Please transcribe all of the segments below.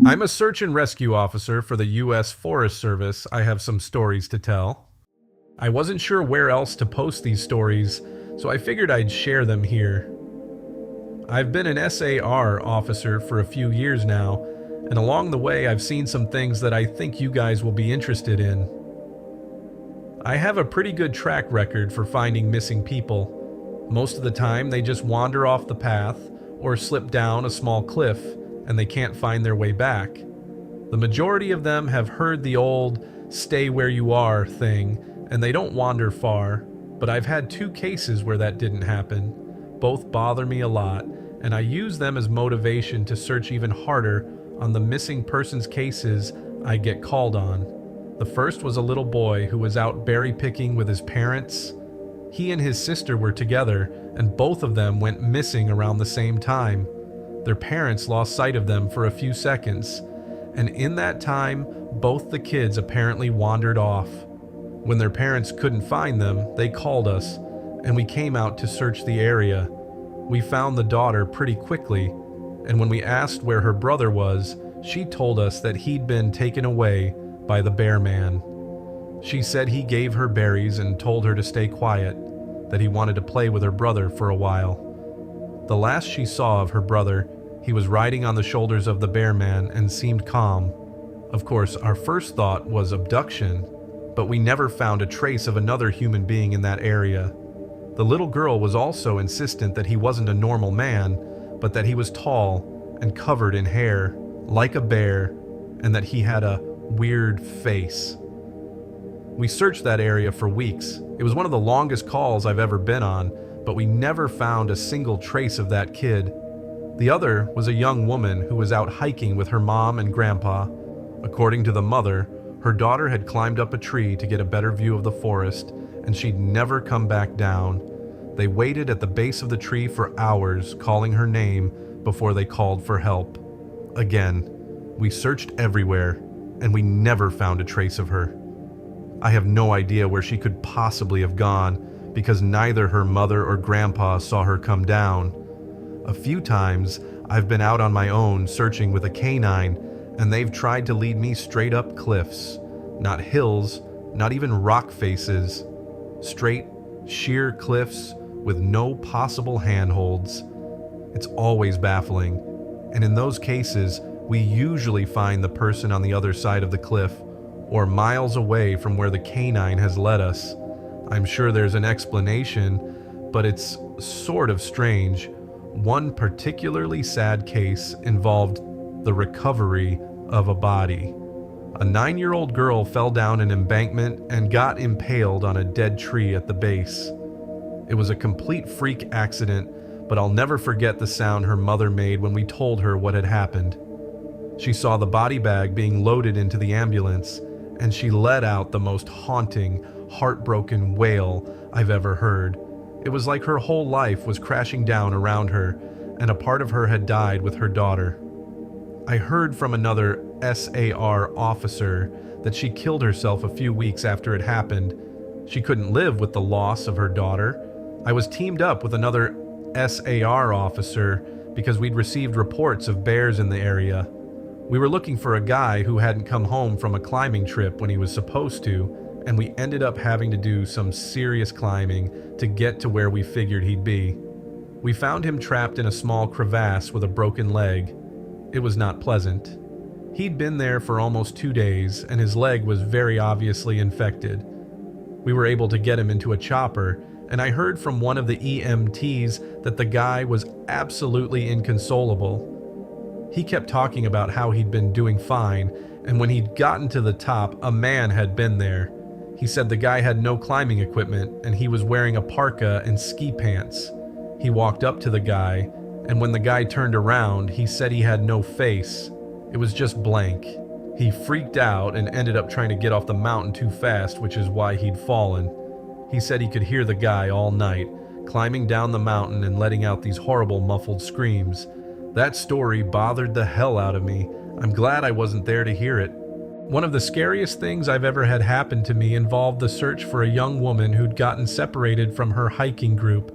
I'm a search and rescue officer for the U.S. Forest Service. I have some stories to tell. I wasn't sure where else to post these stories, so I figured I'd share them here. I've been an SAR officer for a few years now, and along the way I've seen some things that I think you guys will be interested in. I have a pretty good track record for finding missing people. Most of the time they just wander off the path or slip down a small cliff and they can't find their way back. The majority of them have heard the old "stay where you are" thing, and they don't wander far, but I've had 2 cases where that didn't happen. Both bother me a lot, and I use them as motivation to search even harder on the missing persons cases I get called on. The first was a little boy who was out berry picking with his parents. He and his sister were together, and both of them went missing around the same time. Their parents lost sight of them for a few seconds, and in that time, both the kids apparently wandered off. When their parents couldn't find them, they called us, and we came out to search the area. We found the daughter pretty quickly, and when we asked where her brother was, she told us that he'd been taken away by the bear man. She said he gave her berries and told her to stay quiet, that he wanted to play with her brother for a while. The last she saw of her brother, he was riding on the shoulders of the bear man and seemed calm. Of course, our first thought was abduction, but we never found a trace of another human being in that area. The little girl was also insistent that he wasn't a normal man, but that he was tall and covered in hair, like a bear, and that he had a weird face. We searched that area for weeks. It was one of the longest calls I've ever been on, but we never found a single trace of that kid. The other was a young woman who was out hiking with her mom and grandpa. According to the mother, her daughter had climbed up a tree to get a better view of the forest, and she'd never come back down. They waited at the base of the tree for hours, calling her name before they called for help. Again, we searched everywhere, and we never found a trace of her. I have no idea where she could possibly have gone, because neither her mother or grandpa saw her come down. A few times, I've been out on my own searching with a canine, and they've tried to lead me straight up cliffs. Not hills, not even rock faces. Straight, sheer cliffs with no possible handholds. It's always baffling, and in those cases, we usually find the person on the other side of the cliff, or miles away from where the canine has led us. I'm sure there's an explanation, but it's sort of strange. One particularly sad case involved the recovery of a body. A 9-year-old girl fell down an embankment and got impaled on a dead tree at the base. It was a complete freak accident, but I'll never forget the sound her mother made when we told her what had happened. She saw the body bag being loaded into the ambulance, and she let out the most haunting, heartbroken wail I've ever heard. It was like her whole life was crashing down around her, and a part of her had died with her daughter. I heard from another SAR officer that she killed herself a few weeks after it happened. She couldn't live with the loss of her daughter. I was teamed up with another SAR officer because we'd received reports of bears in the area. We were looking for a guy who hadn't come home from a climbing trip when he was supposed to, and we ended up having to do some serious climbing to get to where we figured he'd be. We found him trapped in a small crevasse with a broken leg. It was not pleasant. He'd been there for almost 2 days, and his leg was very obviously infected. We were able to get him into a chopper, and I heard from one of the EMTs that the guy was absolutely inconsolable. He kept talking about how he'd been doing fine, and when he'd gotten to the top, a man had been there. He said the guy had no climbing equipment, and he was wearing a parka and ski pants. He walked up to the guy, and when the guy turned around, he said he had no face. It was just blank. He freaked out and ended up trying to get off the mountain too fast, which is why he'd fallen. He said he could hear the guy all night, climbing down the mountain and letting out these horrible muffled screams. That story bothered the hell out of me. I'm glad I wasn't there to hear it. One of the scariest things I've ever had happen to me involved the search for a young woman who'd gotten separated from her hiking group.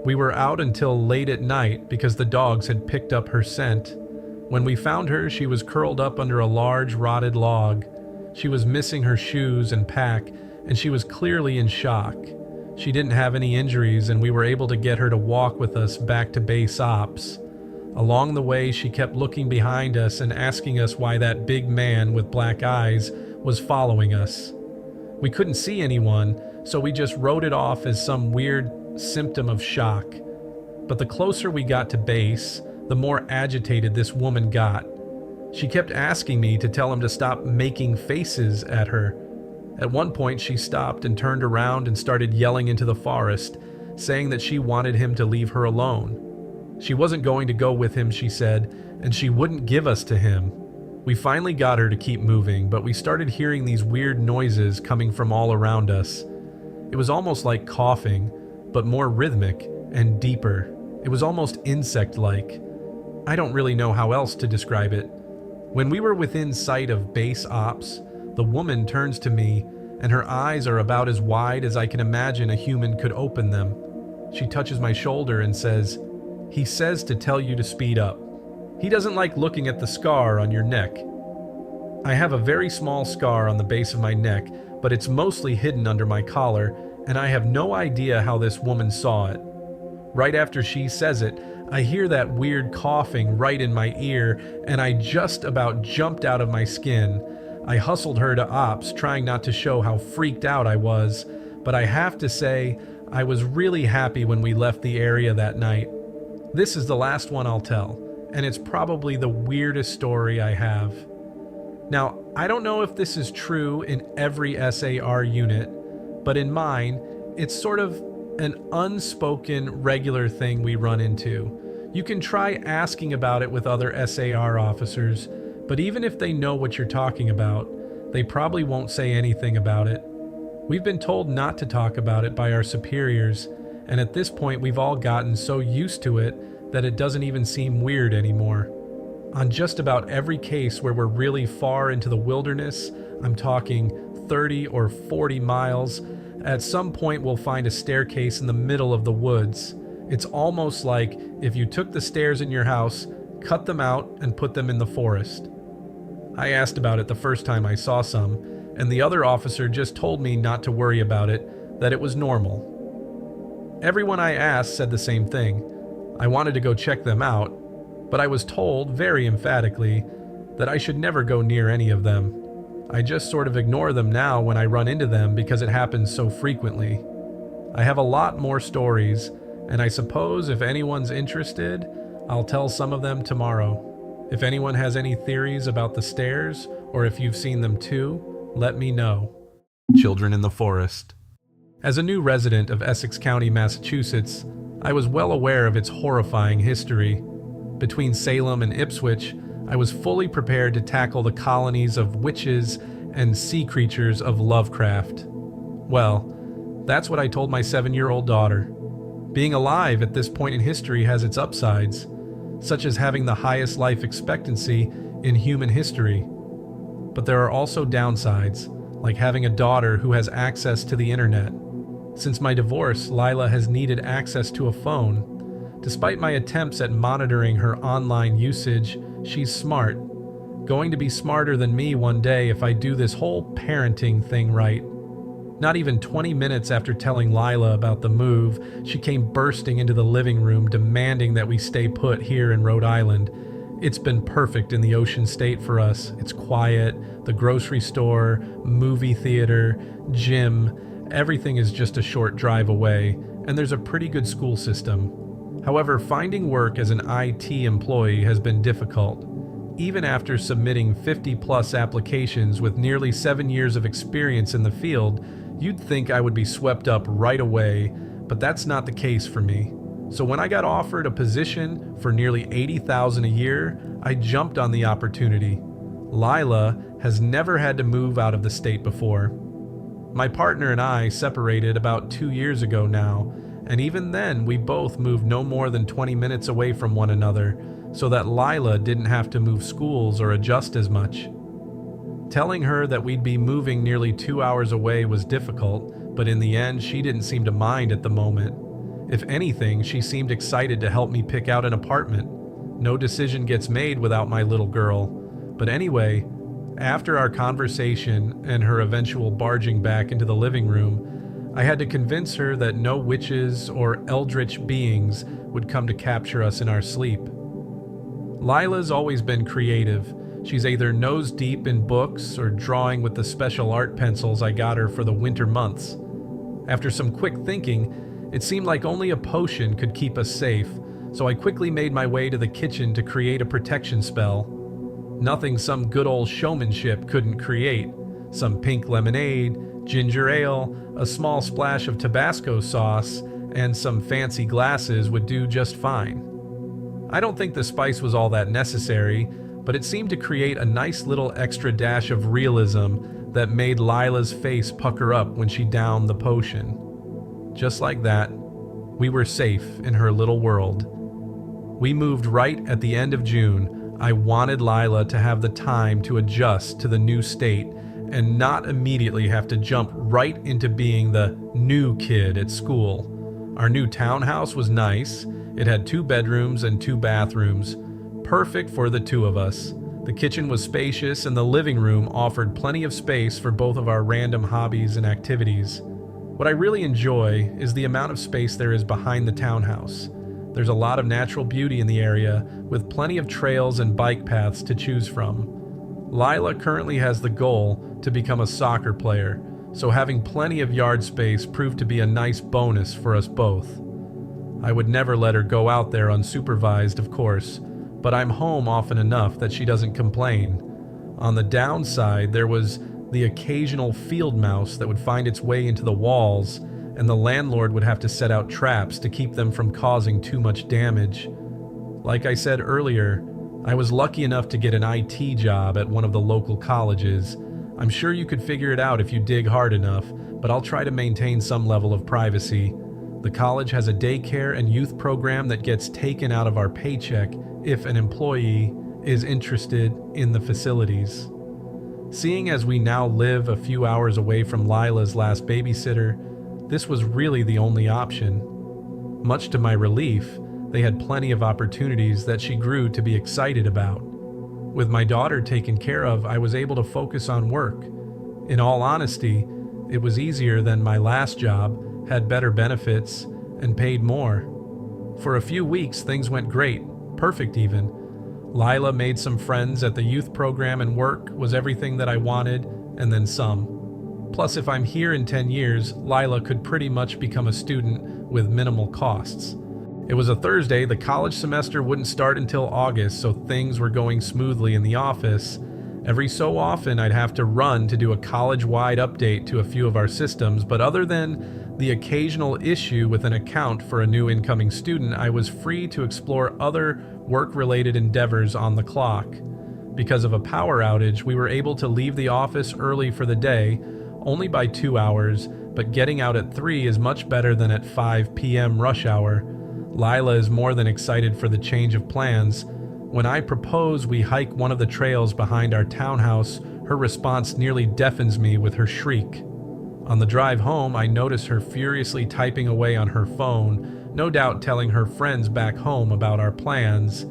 We were out until late at night because the dogs had picked up her scent. When we found her, she was curled up under a large rotted log. She was missing her shoes and pack, and she was clearly in shock. She didn't have any injuries, and we were able to get her to walk with us back to base ops. Along the way, she kept looking behind us and asking us why that big man with black eyes was following us. We couldn't see anyone, so we just wrote it off as some weird symptom of shock. But the closer we got to base, the more agitated this woman got. She kept asking me to tell him to stop making faces at her. At one point, she stopped and turned around and started yelling into the forest, saying that she wanted him to leave her alone. She wasn't going to go with him, she said, and she wouldn't give us to him. We finally got her to keep moving, but we started hearing these weird noises coming from all around us. It was almost like coughing, but more rhythmic and deeper. It was almost insect-like. I don't really know how else to describe it. When we were within sight of base ops, the woman turns to me, and her eyes are about as wide as I can imagine a human could open them. She touches my shoulder and says, "He says to tell you to speed up. He doesn't like looking at the scar on your neck." I have a very small scar on the base of my neck, but it's mostly hidden under my collar, and I have no idea how this woman saw it. Right after she says it, I hear that weird coughing right in my ear, and I just about jumped out of my skin. I hustled her to ops, trying not to show how freaked out I was, but I have to say, I was really happy when we left the area that night. This is the last one I'll tell, and it's probably the weirdest story I have. Now, I don't know if this is true in every SAR unit, but in mine, it's sort of an unspoken regular thing we run into. You can try asking about it with other SAR officers, but even if they know what you're talking about, they probably won't say anything about it. We've been told not to talk about it by our superiors, and at this point we've all gotten so used to it that it doesn't even seem weird anymore. On just about every case where we're really far into the wilderness, I'm talking 30 or 40 miles, at some point we'll find a staircase in the middle of the woods. It's almost like if you took the stairs in your house, cut them out, and put them in the forest. I asked about it the first time I saw some, and the other officer just told me not to worry about it, that it was normal. Everyone I asked said the same thing. I wanted to go check them out, but I was told, very emphatically, that I should never go near any of them. I just sort of ignore them now when I run into them because it happens so frequently. I have a lot more stories, and I suppose if anyone's interested, I'll tell some of them tomorrow. If anyone has any theories about the stairs, or if you've seen them too, let me know. Children in the forest. As a new resident of Essex County, Massachusetts, I was well aware of its horrifying history. Between Salem and Ipswich, I was fully prepared to tackle the colonies of witches and sea creatures of Lovecraft. Well, that's what I told my 7-year-old daughter. Being alive at this point in history has its upsides, such as having the highest life expectancy in human history. But there are also downsides, like having a daughter who has access to the internet. Since my divorce, Lila has needed access to a phone. Despite my attempts at monitoring her online usage, she's smart. Going to be smarter than me one day if I do this whole parenting thing right. Not even 20 minutes after telling Lila about the move, she came bursting into the living room demanding that we stay put here in Rhode Island. It's been perfect in the Ocean State for us. It's quiet, the grocery store, movie theater, gym, everything is just a short drive away, and there's a pretty good school system. However, finding work as an IT employee has been difficult. Even after submitting 50-plus applications with nearly 7 years of experience in the field, you'd think I would be swept up right away, but that's not the case for me. So when I got offered a position for nearly $80,000 a year, I jumped on the opportunity. Lila has never had to move out of the state before. My partner and I separated about 2 years ago now, and even then we both moved no more than 20 minutes away from one another, so that Lila didn't have to move schools or adjust as much. Telling her that we'd be moving nearly 2 hours away was difficult, but in the end she didn't seem to mind at the moment. If anything, she seemed excited to help me pick out an apartment. No decision gets made without my little girl. But anyway, after our conversation and her eventual barging back into the living room, I had to convince her that no witches or eldritch beings would come to capture us in our sleep. Lila's always been creative. She's either nose deep in books or drawing with the special art pencils I got her for the winter months. After some quick thinking, it seemed like only a potion could keep us safe, so I quickly made my way to the kitchen to create a protection spell. Nothing some good old showmanship couldn't create. Some pink lemonade, ginger ale, a small splash of Tabasco sauce, and some fancy glasses would do just fine. I don't think the spice was all that necessary, but it seemed to create a nice little extra dash of realism that made Lila's face pucker up when she downed the potion. Just like that, we were safe in her little world. We moved right at the end of June. I wanted Lila to have the time to adjust to the new state and not immediately have to jump right into being the new kid at school. Our new townhouse was nice. It had 2 bedrooms and 2 bathrooms, perfect for the 2 of us. The kitchen was spacious and the living room offered plenty of space for both of our random hobbies and activities. What I really enjoy is the amount of space there is behind the townhouse. There's a lot of natural beauty in the area, with plenty of trails and bike paths to choose from. Lila currently has the goal to become a soccer player, so having plenty of yard space proved to be a nice bonus for us both. I would never let her go out there unsupervised, of course, but I'm home often enough that she doesn't complain. On the downside, there was the occasional field mouse that would find its way into the walls, and the landlord would have to set out traps to keep them from causing too much damage. Like I said earlier, I was lucky enough to get an IT job at one of the local colleges. I'm sure you could figure it out if you dig hard enough, but I'll try to maintain some level of privacy. The college has a daycare and youth program that gets taken out of our paycheck if an employee is interested in the facilities. Seeing as we now live a few hours away from Lila's last babysitter, this was really the only option. Much to my relief, they had plenty of opportunities that she grew to be excited about. With my daughter taken care of, I was able to focus on work. In all honesty, it was easier than my last job, had better benefits, and paid more. For a few weeks, things went great, perfect even. Lila made some friends at the youth program, and work was everything that I wanted, and then some. Plus, if I'm here in 10 years, Lila could pretty much become a student with minimal costs. It was a Thursday, the college semester wouldn't start until August, so things were going smoothly in the office. Every so often, I'd have to run to do a college-wide update to a few of our systems, but other than the occasional issue with an account for a new incoming student, I was free to explore other work-related endeavors on the clock. Because of a power outage, we were able to leave the office early for the day, only by 2 hours, but getting out at 3 is much better than at 5 p.m. rush hour. Lila is more than excited for the change of plans. When I propose we hike one of the trails behind our townhouse, her response nearly deafens me with her shriek. On the drive home, I notice her furiously typing away on her phone, no doubt telling her friends back home about our plans.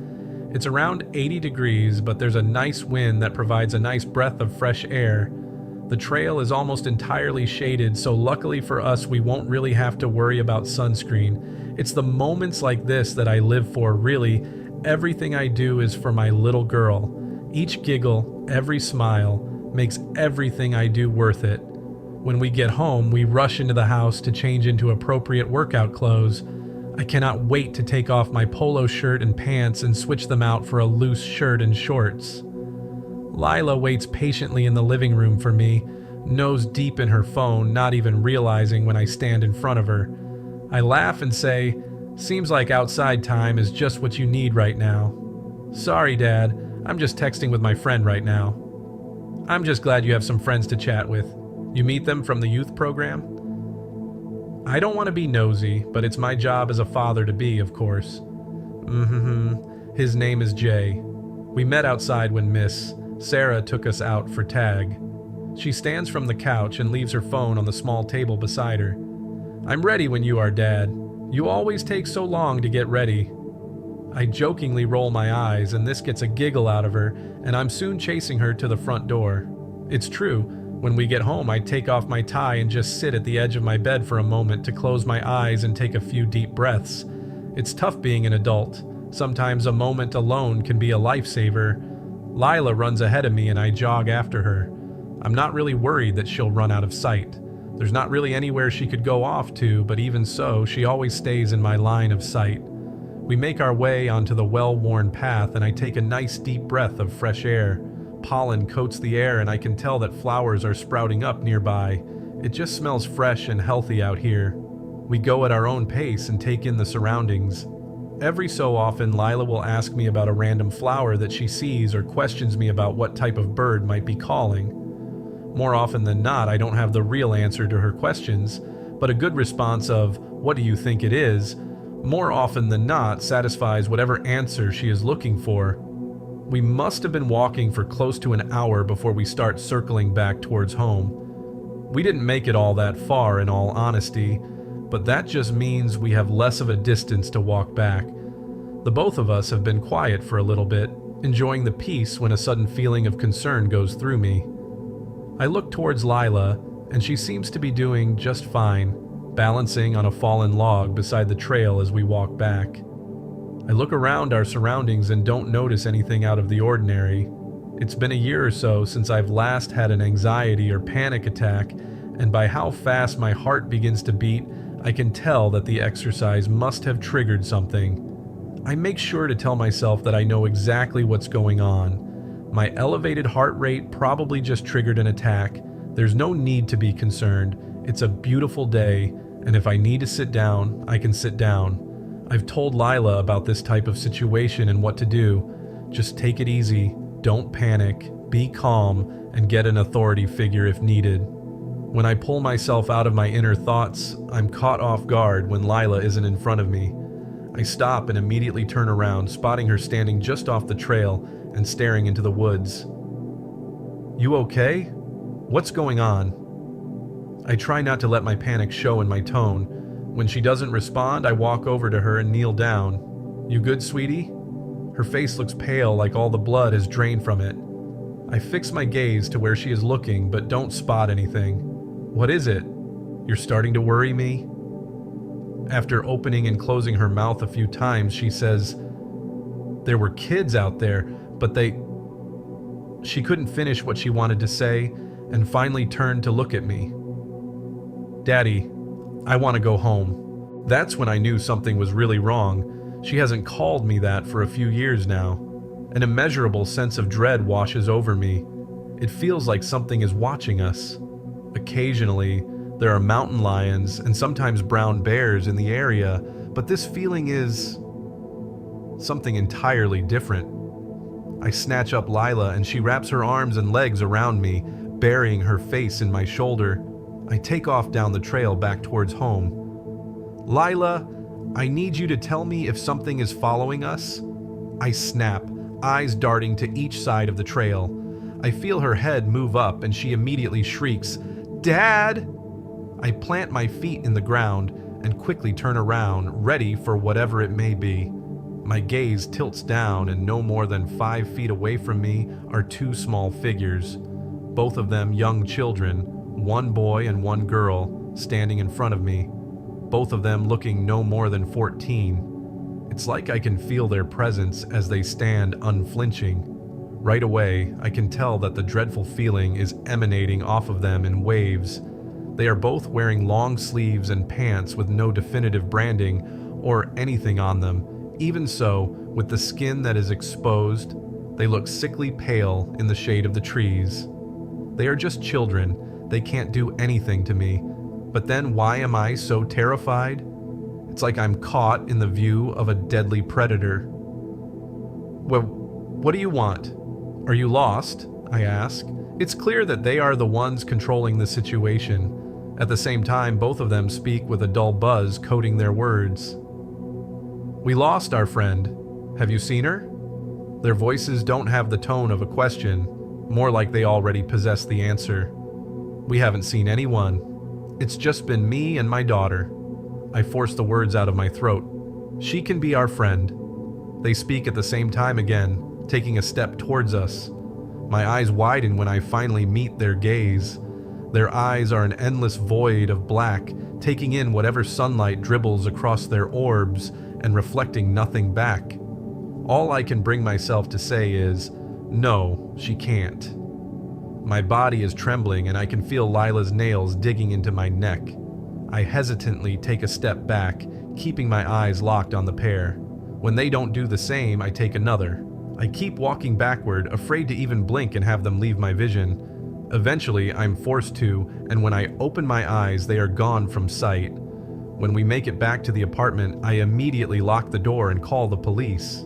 It's around 80 degrees, but there's a nice wind that provides a nice breath of fresh air. The trail is almost entirely shaded, so luckily for us, we won't really have to worry about sunscreen. It's the moments like this that I live for, really. Everything I do is for my little girl. Each giggle, every smile, makes everything I do worth it. When we get home, we rush into the house to change into appropriate workout clothes. I cannot wait to take off my polo shirt and pants and switch them out for a loose shirt and shorts. Lila waits patiently in the living room for me, nose deep in her phone, not even realizing when I stand in front of her. I laugh and say, "Seems like outside time is just what you need right now." "Sorry, Dad, I'm just texting with my friend right now." "I'm just glad you have some friends to chat with. You meet them from the youth program?" I don't want to be nosy, but it's my job as a father to be, of course. His name is Jay. We met outside when Miss Sarah took us out for tag. She stands from the couch and leaves her phone on the small table beside her. "I'm ready when you are, Dad. You always take so long to get ready." I jokingly roll my eyes, and this gets a giggle out of her, and I'm soon chasing her to the front door. It's true. When we get home, I take off my tie and just sit at the edge of my bed for a moment to close my eyes and take a few deep breaths. It's tough being an adult. Sometimes a moment alone can be a lifesaver. Lila runs ahead of me and I jog after her. I'm not really worried that she'll run out of sight. There's not really anywhere she could go off to, but even so, she always stays in my line of sight. We make our way onto the well-worn path and I take a nice deep breath of fresh air. Pollen coats the air and I can tell that flowers are sprouting up nearby. It just smells fresh and healthy out here. We go at our own pace and take in the surroundings. Every so often, Lila will ask me about a random flower that she sees or questions me about what type of bird might be calling. More often than not, I don't have the real answer to her questions, but a good response of, "What do you think it is?" more often than not satisfies whatever answer she is looking for. We must have been walking for close to an hour before we start circling back towards home. We didn't make it all that far in all honesty, but that just means we have less of a distance to walk back. The both of us have been quiet for a little bit, enjoying the peace when a sudden feeling of concern goes through me. I look towards Lila, and she seems to be doing just fine, balancing on a fallen log beside the trail as we walk back. I look around our surroundings and don't notice anything out of the ordinary. It's been a year or so since I've last had an anxiety or panic attack, and by how fast my heart begins to beat, I can tell that the exercise must have triggered something. I make sure to tell myself that I know exactly what's going on. My elevated heart rate probably just triggered an attack. There's no need to be concerned. It's a beautiful day, and if I need to sit down, I can sit down. I've told Lila about this type of situation and what to do. Just take it easy, don't panic, be calm, and get an authority figure if needed. When I pull myself out of my inner thoughts, I'm caught off guard when Lila isn't in front of me. I stop and immediately turn around, spotting her standing just off the trail and staring into the woods. "You okay? What's going on?" I try not to let my panic show in my tone. When she doesn't respond, I walk over to her and kneel down. "You good, sweetie?" Her face looks pale, like all the blood has drained from it. I fix my gaze to where she is looking, but don't spot anything. "What is it? You're starting to worry me?" After opening and closing her mouth a few times, she says, "There were kids out there, but they..." She couldn't finish what she wanted to say, and finally turned to look at me. "Daddy, I want to go home." That's when I knew something was really wrong. She hasn't called me that for a few years now. An immeasurable sense of dread washes over me. It feels like something is watching us. Occasionally, there are mountain lions and sometimes brown bears in the area, but this feeling is something entirely different. I snatch up Lila and she wraps her arms and legs around me, burying her face in my shoulder. I take off down the trail back towards home. "Lila, I need you to tell me if something is following us." I snap, eyes darting to each side of the trail. I feel her head move up and she immediately shrieks, "Dad!" I plant my feet in the ground and quickly turn around, ready for whatever it may be. My gaze tilts down and no more than 5 feet away from me are 2 small figures, both of them young children, one boy and one girl, standing in front of me, both of them looking no more than 14. It's like I can feel their presence as they stand unflinching. Right away, I can tell that the dreadful feeling is emanating off of them in waves. They are both wearing long sleeves and pants with no definitive branding or anything on them. Even so, with the skin that is exposed, they look sickly pale in the shade of the trees. They are just children. They can't do anything to me. But then why am I so terrified? It's like I'm caught in the view of a deadly predator. "Well, what do you want? Are you lost?" I ask. It's clear that they are the ones controlling the situation. At the same time, both of them speak with a dull buzz coating their words. "We lost our friend. Have you seen her?" Their voices don't have the tone of a question, more like they already possess the answer. "We haven't seen anyone. It's just been me and my daughter." I force the words out of my throat. "She can be our friend." They speak at the same time again, taking a step towards us. My eyes widen when I finally meet their gaze. Their eyes are an endless void of black, taking in whatever sunlight dribbles across their orbs and reflecting nothing back. All I can bring myself to say is, no, she can't. My body is trembling and I can feel Lila's nails digging into my neck. I hesitantly take a step back, keeping my eyes locked on the pair. When they don't do the same, I take another. I keep walking backward, afraid to even blink and have them leave my vision. Eventually, I'm forced to, and when I open my eyes, they are gone from sight. When we make it back to the apartment, I immediately lock the door and call the police.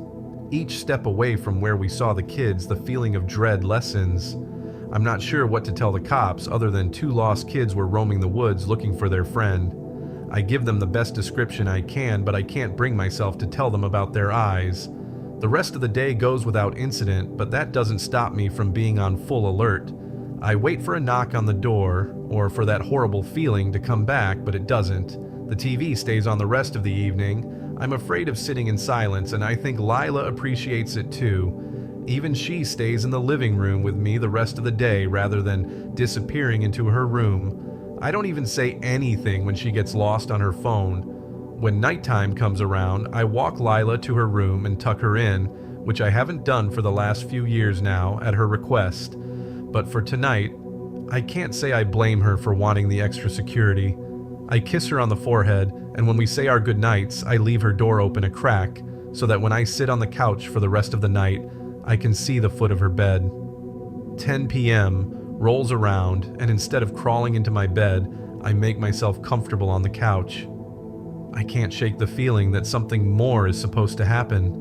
Each step away from where we saw the kids, the feeling of dread lessens. I'm not sure what to tell the cops other than 2 lost kids were roaming the woods looking for their friend. I give them the best description I can, but I can't bring myself to tell them about their eyes. The rest of the day goes without incident, but that doesn't stop me from being on full alert. I wait for a knock on the door, or for that horrible feeling to come back, but it doesn't. The TV stays on the rest of the evening. I'm afraid of sitting in silence, and I think Lila appreciates it too. Even she stays in the living room with me the rest of the day rather than disappearing into her room. I don't even say anything when she gets lost on her phone. When nighttime comes around, I walk Lila to her room and tuck her in, which I haven't done for the last few years now at her request. But for tonight, I can't say I blame her for wanting the extra security. I kiss her on the forehead, and when we say our goodnights, I leave her door open a crack, so that when I sit on the couch for the rest of the night, I can see the foot of her bed. 10 p.m. rolls around, and instead of crawling into my bed, I make myself comfortable on the couch. I can't shake the feeling that something more is supposed to happen.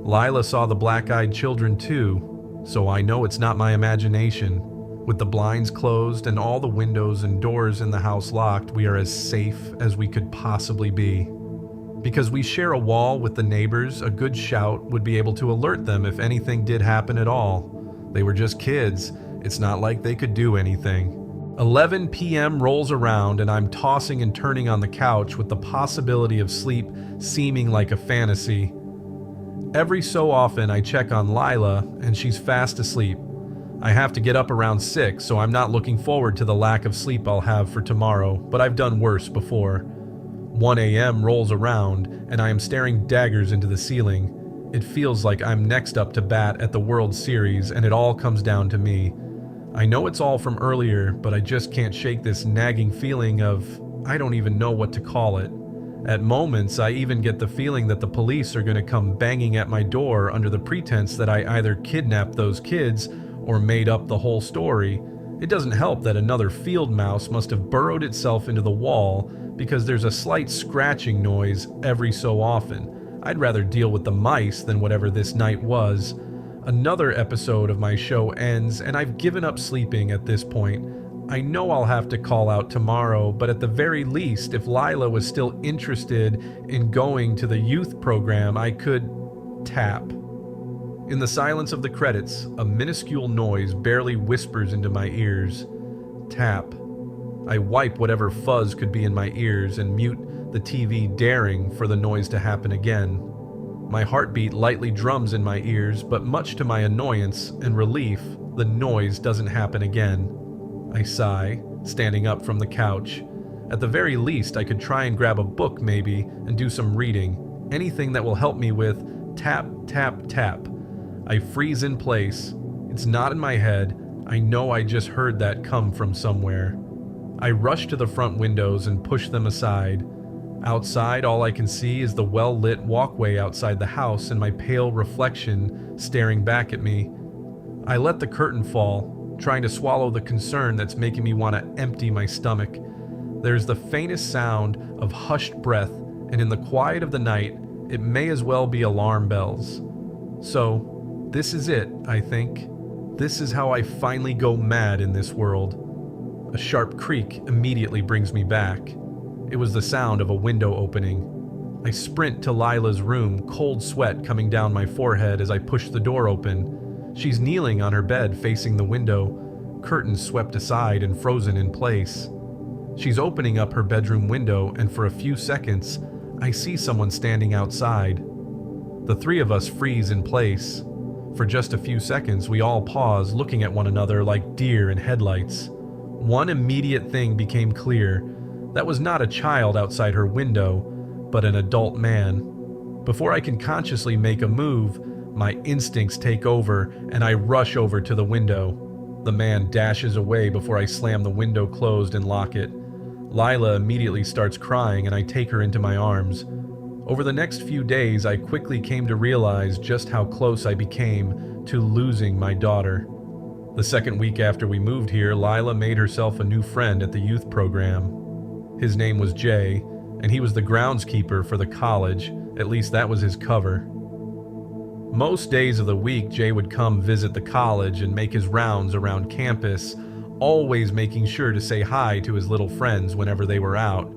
Lila saw the black-eyed children too, so I know it's not my imagination. With the blinds closed and all the windows and doors in the house locked, we are as safe as we could possibly be. Because we share a wall with the neighbors, a good shout would be able to alert them if anything did happen at all. They were just kids. It's not like they could do anything. 11 p.m. rolls around and I'm tossing and turning on the couch with the possibility of sleep seeming like a fantasy. Every so often I check on Lila and she's fast asleep. I have to get up around 6, so I'm not looking forward to the lack of sleep I'll have for tomorrow, but I've done worse before. 1 a.m. rolls around and I am staring daggers into the ceiling. It feels like I'm next up to bat at the World Series and it all comes down to me. I know it's all from earlier, but I just can't shake this nagging feeling of I don't even know what to call it. At moments, I even get the feeling that the police are going to come banging at my door under the pretense that I either kidnapped those kids or made up the whole story. It doesn't help that another field mouse must have burrowed itself into the wall because there's a slight scratching noise every so often. I'd rather deal with the mice than whatever this night was. Another episode of my show ends and I've given up sleeping at this point. I know I'll have to call out tomorrow, but at the very least, if Lila was still interested in going to the youth program, I could tap. In the silence of the credits, a minuscule noise barely whispers into my ears. Tap. I wipe whatever fuzz could be in my ears and mute the TV, daring for the noise to happen again. My heartbeat lightly drums in my ears, but much to my annoyance and relief, the noise doesn't happen again. I sigh, standing up from the couch. At the very least, I could try and grab a book maybe and do some reading. Anything that will help me with tap, tap, tap. I freeze in place. It's not in my head. I know I just heard that come from somewhere. I rush to the front windows and push them aside. Outside, all I can see is the well-lit walkway outside the house and my pale reflection staring back at me. I let the curtain fall, trying to swallow the concern that's making me want to empty my stomach. There's the faintest sound of hushed breath, and in the quiet of the night, it may as well be alarm bells. So, this is it, I think. This is how I finally go mad in this world. A sharp creak immediately brings me back. It was the sound of a window opening. I sprint to Lila's room, cold sweat coming down my forehead as I push the door open. She's kneeling on her bed facing the window, curtains swept aside and frozen in place. She's opening up her bedroom window, and for a few seconds, I see someone standing outside. The three of us freeze in place. For just a few seconds, we all pause, looking at one another like deer in headlights. One immediate thing became clear. That was not a child outside her window, but an adult man. Before I can consciously make a move, my instincts take over and I rush over to the window. The man dashes away before I slam the window closed and lock it. Lila immediately starts crying and I take her into my arms. Over the next few days, I quickly came to realize just how close I became to losing my daughter. The second week after we moved here, Lila made herself a new friend at the youth program. His name was Jay, and he was the groundskeeper for the college, at least that was his cover. Most days of the week, Jay would come visit the college and make his rounds around campus, always making sure to say hi to his little friends whenever they were out.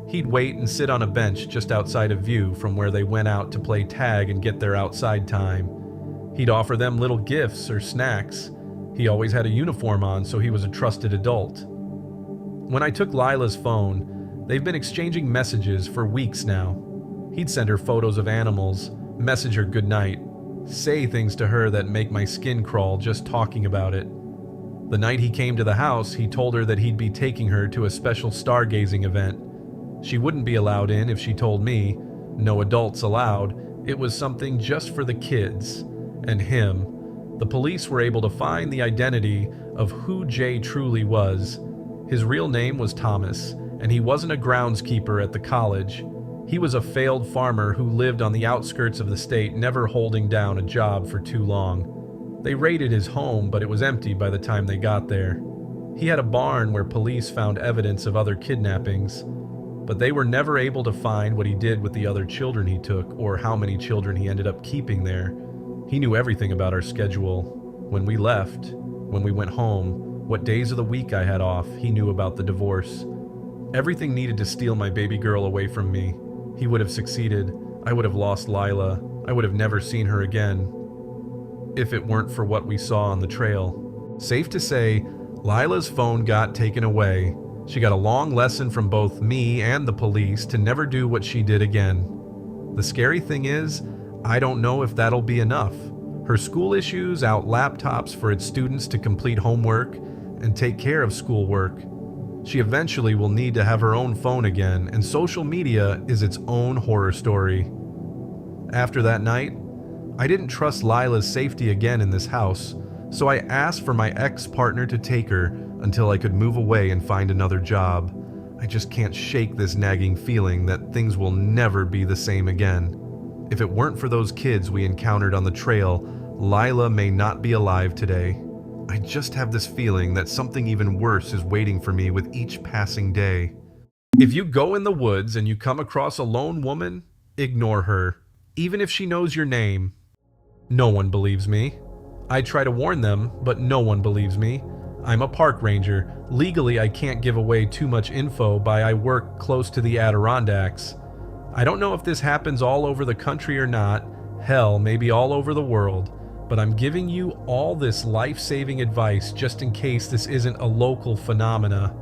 He'd wait and sit on a bench just outside of view from where they went out to play tag and get their outside time. He'd offer them little gifts or snacks. He always had a uniform on, so he was a trusted adult. When I took Lila's phone, they've been exchanging messages for weeks now. He'd send her photos of animals, message her goodnight, say things to her that make my skin crawl just talking about it. The night he came to the house, he told her that he'd be taking her to a special stargazing event. She wouldn't be allowed in if she told me. No adults allowed. It was something just for the kids. And him. The police were able to find the identity of who Jay truly was. His real name was Thomas, and he wasn't a groundskeeper at the college. He was a failed farmer who lived on the outskirts of the state, never holding down a job for too long. They raided his home, but it was empty by the time they got there. He had a barn where police found evidence of other kidnappings, but they were never able to find what he did with the other children he took or how many children he ended up keeping there. He knew everything about our schedule. When we left, when we went home, what days of the week I had off, he knew about the divorce. Everything needed to steal my baby girl away from me. He would have succeeded. I would have lost Lila. I would have never seen her again if it weren't for what we saw on the trail. Safe to say, Lila's phone got taken away. She got a long lesson from both me and the police to never do what she did again. The scary thing is, I don't know if that'll be enough. Her school issues out laptops for its students to complete homework and take care of schoolwork. She eventually will need to have her own phone again, and social media is its own horror story. After that night, I didn't trust Lila's safety again in this house, so I asked for my ex-partner to take her until I could move away and find another job. I just can't shake this nagging feeling that things will never be the same again. If it weren't for those kids we encountered on the trail, Lila may not be alive today. I just have this feeling that something even worse is waiting for me with each passing day. If you go in the woods and you come across a lone woman, ignore her, even if she knows your name. No one believes me. I try to warn them, but no one believes me. I'm a park ranger. Legally, I can't give away too much info by I work close to the Adirondacks. I don't know if this happens all over the country or not. Hell, maybe all over the world. But I'm giving you all this life-saving advice just in case this isn't a local phenomena.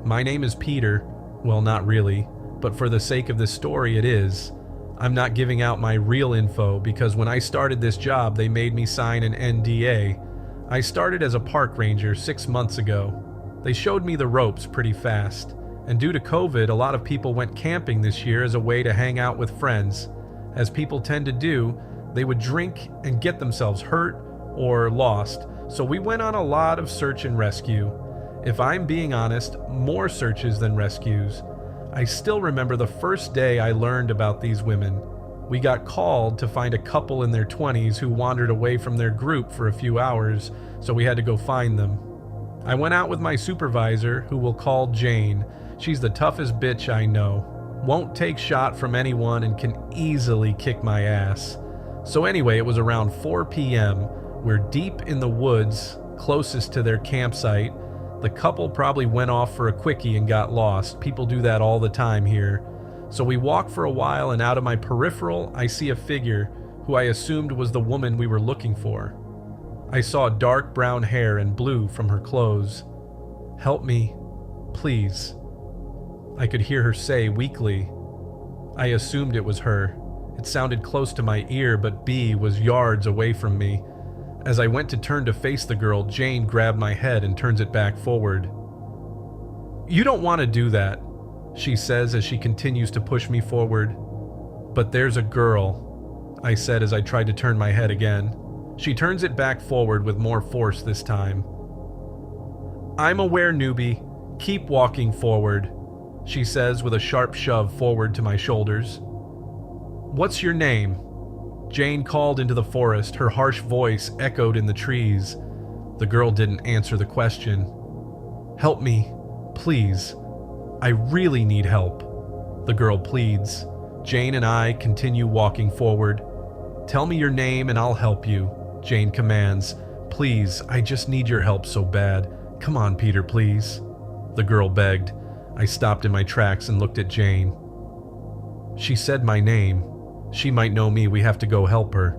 My name is Peter. Well, not really, but for the sake of this story, it is. I'm not giving out my real info because when I started this job, they made me sign an NDA. I started as a park ranger 6 months ago. They showed me the ropes pretty fast, and due to COVID, a lot of people went camping this year as a way to hang out with friends. As people tend to do, they would drink and get themselves hurt or lost, so we went on a lot of search and rescue. If I'm being honest, more searches than rescues. I still remember the first day I learned about these women. We got called to find a couple in their 20s who wandered away from their group for a few hours, so we had to go find them. I went out with my supervisor, who we'll call Jane. She's the toughest bitch I know. Won't take shot from anyone and can easily kick my ass. So anyway, it was around 4 p.m. We're deep in the woods, closest to their campsite. The couple probably went off for a quickie and got lost. People do that all the time here. So we walk for a while, and out of my peripheral, I see a figure who I assumed was the woman we were looking for. I saw dark brown hair and blue from her clothes. "Help me, please," I could hear her say weakly. I assumed it was her. It sounded close to my ear, but B was yards away from me. As I went to turn to face the girl, Jane grabbed my head and turns it back forward. "You don't want to do that," she says as she continues to push me forward. "But there's a girl," I said as I tried to turn my head again. She turns it back forward with more force this time. "I'm aware, newbie. Keep walking forward," she says with a sharp shove forward to my shoulders. "What's your name?" Jane called into the forest, her harsh voice echoed in the trees. The girl didn't answer the question. "Help me, please. I really need help," the girl pleads. Jane and I continue walking forward. "Tell me your name and I'll help you," Jane commands. "Please, I just need your help so bad. Come on, Peter, please," the girl begged. I stopped in my tracks and looked at Jane. "She said my name. She might know me. We have to go help her,"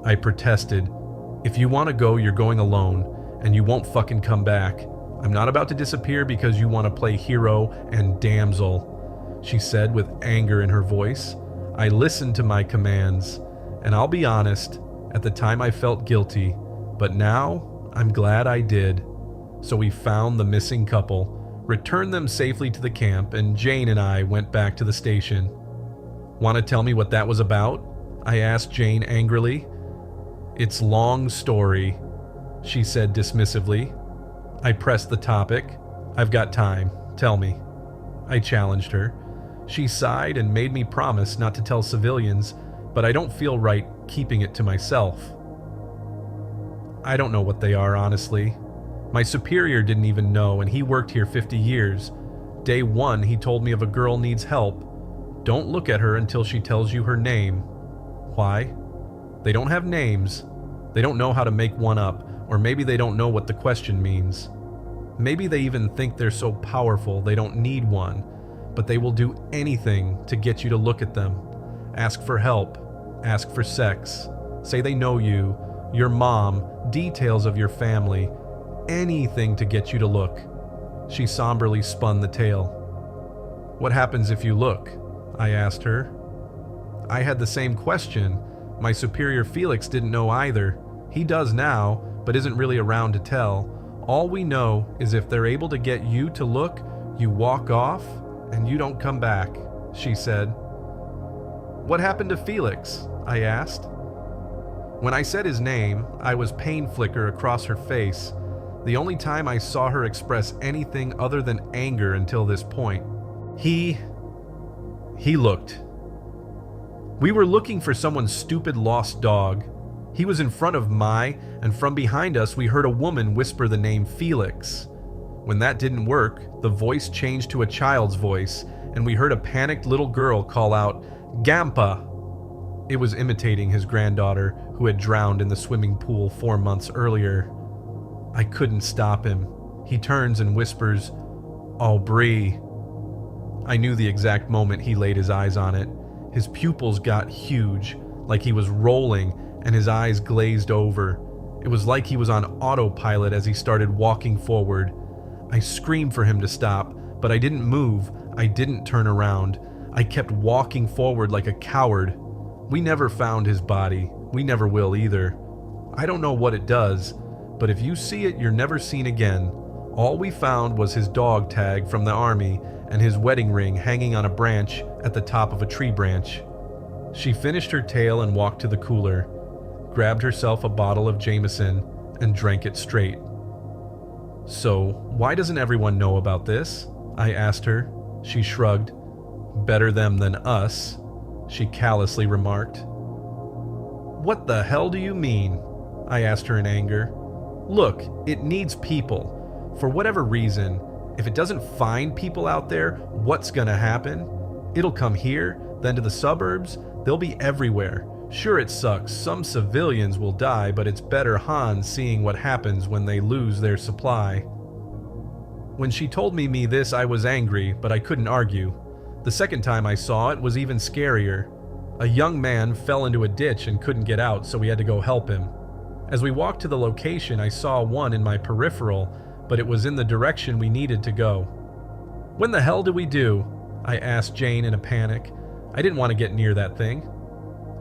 I protested. "If you want to go, you're going alone, and you won't fucking come back. I'm not about to disappear because you want to play hero and damsel," she said with anger in her voice. I listened to my commands, and I'll be honest, at the time I felt guilty, but now I'm glad I did. So we found the missing couple, returned them safely to the camp, and Jane and I went back to the station. "Want to tell me what that was about?" I asked Jane angrily. "It's long story," she said dismissively. I pressed the topic. "I've got time. Tell me," I challenged her. She sighed and made me promise not to tell civilians, but I don't feel right keeping it to myself. I don't know what they are, honestly. My superior didn't even know, and he worked here 50 years. Day one, he told me if a girl needs help, don't look at her until she tells you her name. Why? They don't have names. They don't know how to make one up, or maybe they don't know what the question means. Maybe they even think they're so powerful they don't need one, but they will do anything to get you to look at them. Ask for help, ask for sex, say they know you, your mom, details of your family, anything to get you to look. She somberly spun the tale. "What happens if you look?" I asked her. I had the same question. My superior Felix didn't know either. He does now, but isn't really around to tell. All we know is if they're able to get you to look, you walk off and you don't come back, she said. "What happened to Felix?" I asked. When I said his name, I was pain flicker across her face. The only time I saw her express anything other than anger until this point. He looked. We were looking for someone's stupid lost dog. He was in front of my, and from behind us we heard a woman whisper the name Felix. When that didn't work, the voice changed to a child's voice, and we heard a panicked little girl call out, "Gampa!" It was imitating his granddaughter, who had drowned in the swimming pool 4 months earlier. I couldn't stop him. He turns and whispers, "Aubrey." I knew the exact moment he laid his eyes on it. His pupils got huge, like he was rolling, and his eyes glazed over. It was like he was on autopilot as he started walking forward. I screamed for him to stop, but I didn't move. I didn't turn around. I kept walking forward like a coward. We never found his body. We never will either. I don't know what it does, but if you see it, you're never seen again. All we found was his dog tag from the army and his wedding ring hanging on a branch at the top of a tree branch. She finished her tale and walked to the cooler, grabbed herself a bottle of Jameson, and drank it straight. "So, why doesn't everyone know about this?" I asked her. She shrugged. "Better them than us," she callously remarked. "What the hell do you mean?" I asked her in anger. "Look, it needs people. For whatever reason, if it doesn't find people out there, what's gonna happen? It'll come here, then to the suburbs. They'll be everywhere. Sure, it sucks. Some civilians will die, but it's better Han seeing what happens when they lose their supply." When she told me this, I was angry, but I couldn't argue. The second time I saw it was even scarier. A young man fell into a ditch and couldn't get out, so we had to go help him. As we walked to the location, I saw one in my peripheral, but it was in the direction we needed to go. "When the hell do we do?" I asked Jane in a panic. I didn't want to get near that thing.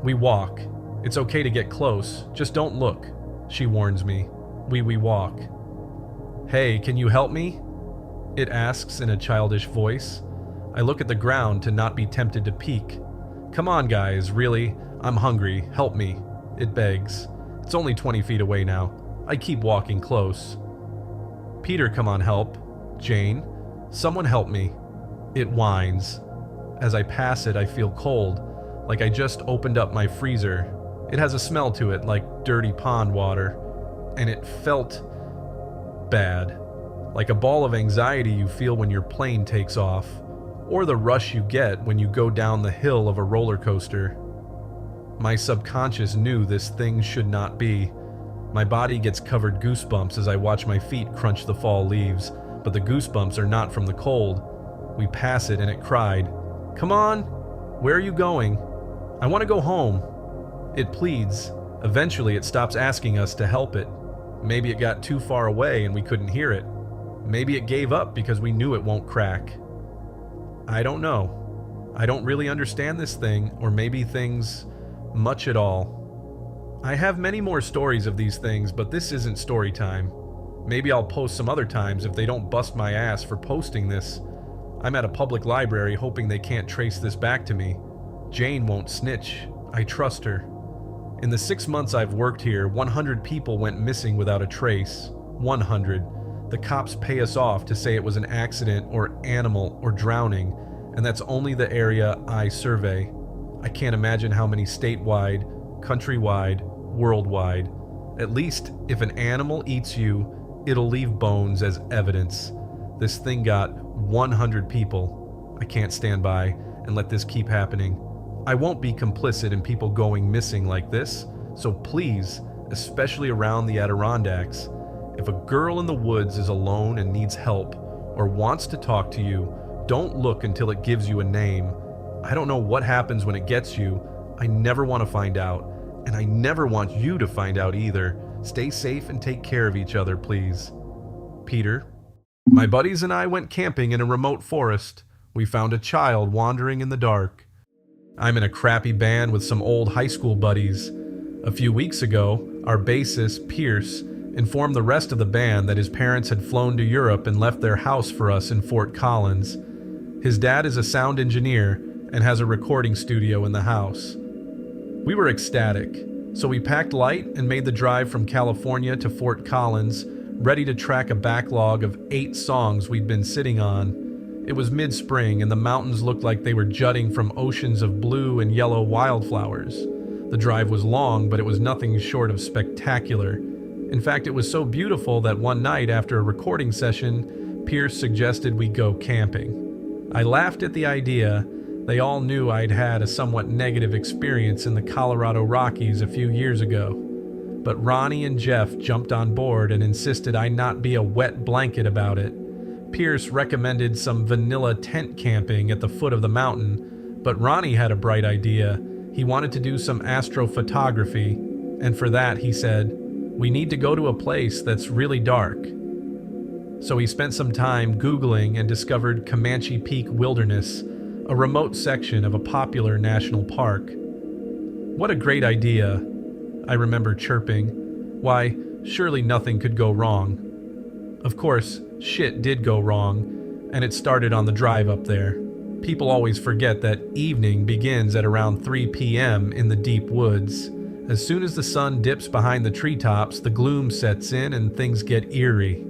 We walk. It's okay to get close, just don't look, she warns me. We walk. Hey, can you help me? It asks in a childish voice. I look at the ground to not be tempted to peek. Come on, guys, really? I'm hungry, help me. It begs. It's only 20 feet away now. I keep walking close. Peter, come on, help. Jane, someone help me. It whines. As I pass it, I feel cold, like I just opened up my freezer. It has a smell to it, like dirty pond water, and it felt bad. Like a ball of anxiety you feel when your plane takes off, or the rush you get when you go down the hill of a roller coaster. My subconscious knew this thing should not be. My body gets covered goosebumps as I watch my feet crunch the fall leaves, but the goosebumps are not from the cold. We pass it and it cried, "Come on! Where are you going? I want to go home." It pleads. Eventually it stops asking us to help it. Maybe it got too far away and we couldn't hear it. Maybe it gave up because we knew it won't crack. I don't know. I don't really understand this thing, or maybe things much at all. I have many more stories of these things, but this isn't story time. Maybe I'll post some other times if they don't bust my ass for posting this. I'm at a public library hoping they can't trace this back to me. Jane won't snitch. I trust her. In the 6 months I've worked here, 100 people went missing without a trace. 100. The cops pay us off to say it was an accident or animal or drowning, and that's only the area I survey. I can't imagine how many statewide, countrywide, worldwide. At least, if an animal eats you, it'll leave bones as evidence. This thing got 100 people. I can't stand by and let this keep happening. I won't be complicit in people going missing like this, so please, especially around the Adirondacks, if a girl in the woods is alone and needs help, or wants to talk to you, don't look until it gives you a name. I don't know what happens when it gets you. I never want to find out, and I never want you to find out either. Stay safe and take care of each other, please. Peter. My buddies and I went camping in a remote forest. We found a child wandering in the dark. I'm in a crappy band with some old high school buddies. A few weeks ago, our bassist, Pierce, informed the rest of the band that his parents had flown to Europe and left their house for us in Fort Collins. His dad is a sound engineer and has a recording studio in the house. We were ecstatic, so we packed light and made the drive from California to Fort Collins, ready to track a backlog of 8 songs we'd been sitting on. It was mid-spring and the mountains looked like they were jutting from oceans of blue and yellow wildflowers. The drive was long, but it was nothing short of spectacular. In fact, it was so beautiful that one night after a recording session, Pierce suggested we go camping. I laughed at the idea. They all knew I'd had a somewhat negative experience in the Colorado Rockies a few years ago. But Ronnie and Jeff jumped on board and insisted I not be a wet blanket about it. Pierce recommended some vanilla tent camping at the foot of the mountain, but Ronnie had a bright idea. He wanted to do some astrophotography, and for that he said, "We need to go to a place that's really dark." So he spent some time Googling and discovered Comanche Peak Wilderness, a remote section of a popular national park. "What a great idea," I remember chirping. Why, surely nothing could go wrong. Of course, shit did go wrong, and it started on the drive up there. People always forget that evening begins at around 3 p.m. in the deep woods. As soon as the sun dips behind the treetops, the gloom sets in and things get eerie.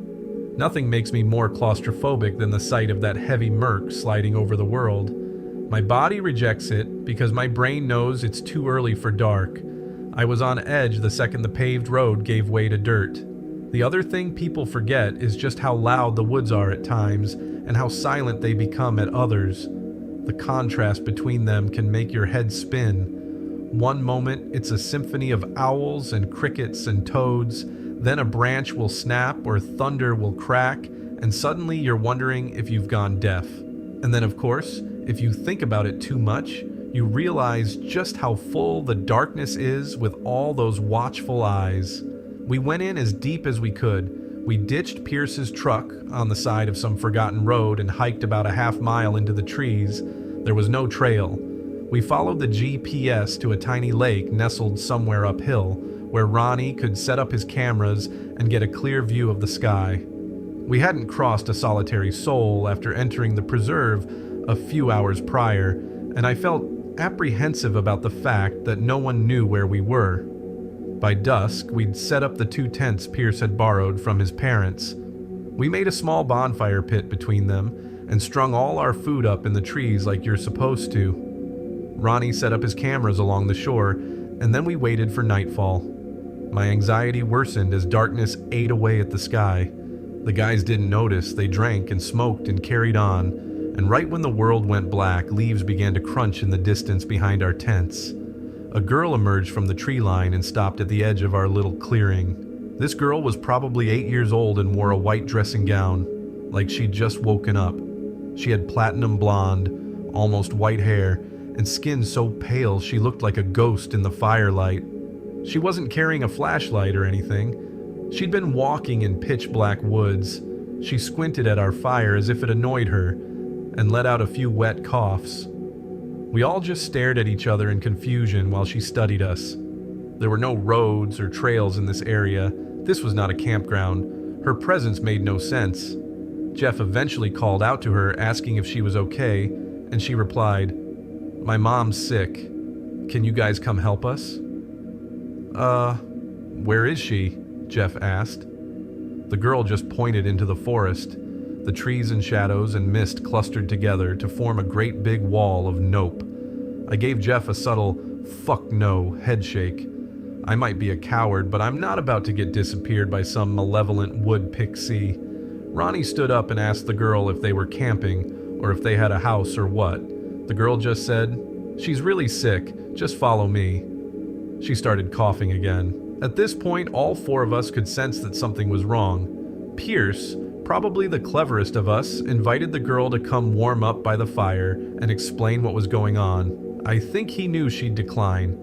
Nothing makes me more claustrophobic than the sight of that heavy murk sliding over the world. My body rejects it because my brain knows it's too early for dark. I was on edge the second the paved road gave way to dirt. The other thing people forget is just how loud the woods are at times and how silent they become at others. The contrast between them can make your head spin. One moment it's a symphony of owls and crickets and toads, then a branch will snap or thunder will crack, and suddenly you're wondering if you've gone deaf. And then of course, if you think about it too much, you realize just how full the darkness is with all those watchful eyes. We went in as deep as we could. We ditched Pierce's truck on the side of some forgotten road and hiked about a half mile into the trees. There was no trail. We followed the GPS to a tiny lake nestled somewhere uphill, where Ronnie could set up his cameras and get a clear view of the sky. We hadn't crossed a solitary soul after entering the preserve a few hours prior, and I felt apprehensive about the fact that no one knew where we were. By dusk, we'd set up the 2 tents Pierce had borrowed from his parents. We made a small bonfire pit between them and strung all our food up in the trees like you're supposed to. Ronnie set up his cameras along the shore, and then we waited for nightfall. My anxiety worsened as darkness ate away at the sky. The guys didn't notice, they drank and smoked and carried on, and right when the world went black, leaves began to crunch in the distance behind our tents. A girl emerged from the tree line and stopped at the edge of our little clearing. This girl was probably 8 years old and wore a white dressing gown, like she'd just woken up. She had platinum blonde, almost white hair, and skin so pale she looked like a ghost in the firelight. She wasn't carrying a flashlight or anything. She'd been walking in pitch-black woods. She squinted at our fire as if it annoyed her, and let out a few wet coughs. We all just stared at each other in confusion while she studied us. There were no roads or trails in this area. This was not a campground. Her presence made no sense. Jeff eventually called out to her, asking if she was okay, and she replied, "My mom's sick. Can you guys come help us?" Where is she?" Jeff asked. The girl just pointed into the forest. The trees and shadows and mist clustered together to form a great big wall of nope. I gave Jeff a subtle, "fuck no" headshake. I might be a coward, but I'm not about to get disappeared by some malevolent wood pixie. Ronnie stood up and asked the girl if they were camping, or if they had a house or what. The girl just said, "She's really sick, just follow me." She started coughing again. At this point, all 4 of us could sense that something was wrong. Pierce, probably the cleverest of us, invited the girl to come warm up by the fire and explain what was going on. I think he knew she'd decline.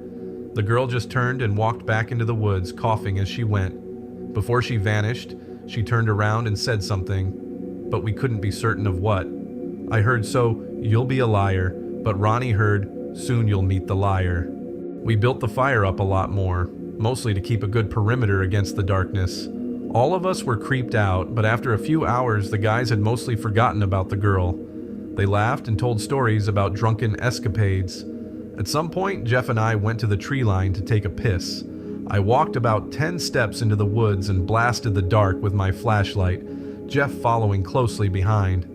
The girl just turned and walked back into the woods, coughing as she went. Before she vanished, she turned around and said something, but we couldn't be certain of what. I heard, "So, you'll be a liar," but Ronnie heard, "Soon you'll meet the liar." We built the fire up a lot more, mostly to keep a good perimeter against the darkness. All of us were creeped out, but after a few hours, the guys had mostly forgotten about the girl. They laughed and told stories about drunken escapades. At some point, Jeff and I went to the tree line to take a piss. I walked about 10 steps into the woods and blasted the dark with my flashlight, Jeff following closely behind.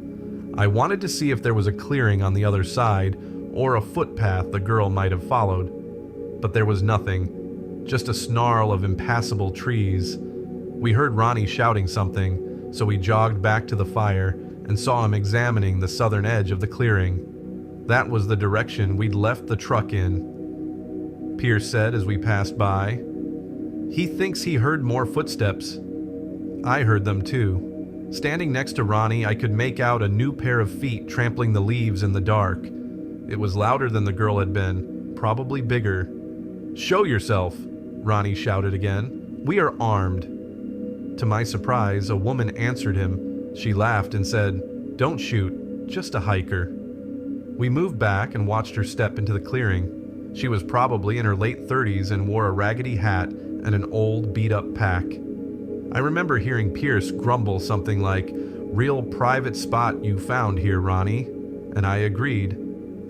I wanted to see if there was a clearing on the other side, or a footpath the girl might have followed. But there was nothing, just a snarl of impassable trees. We heard Ronnie shouting something, so we jogged back to the fire and saw him examining the southern edge of the clearing. That was the direction we'd left the truck in. Pierce said as we passed by, "He thinks he heard more footsteps." I heard them too. Standing next to Ronnie, I could make out a new pair of feet trampling the leaves in the dark. It was louder than the girl had been, probably bigger. "Show yourself," Ronnie shouted again. "We are armed." To my surprise, a woman answered him. She laughed and said, "Don't shoot, just a hiker." We moved back and watched her step into the clearing. She was probably in her late 30s and wore a raggedy hat and an old beat-up pack. I remember hearing Pierce grumble something like, "Real private spot you found here, Ronnie," and I agreed.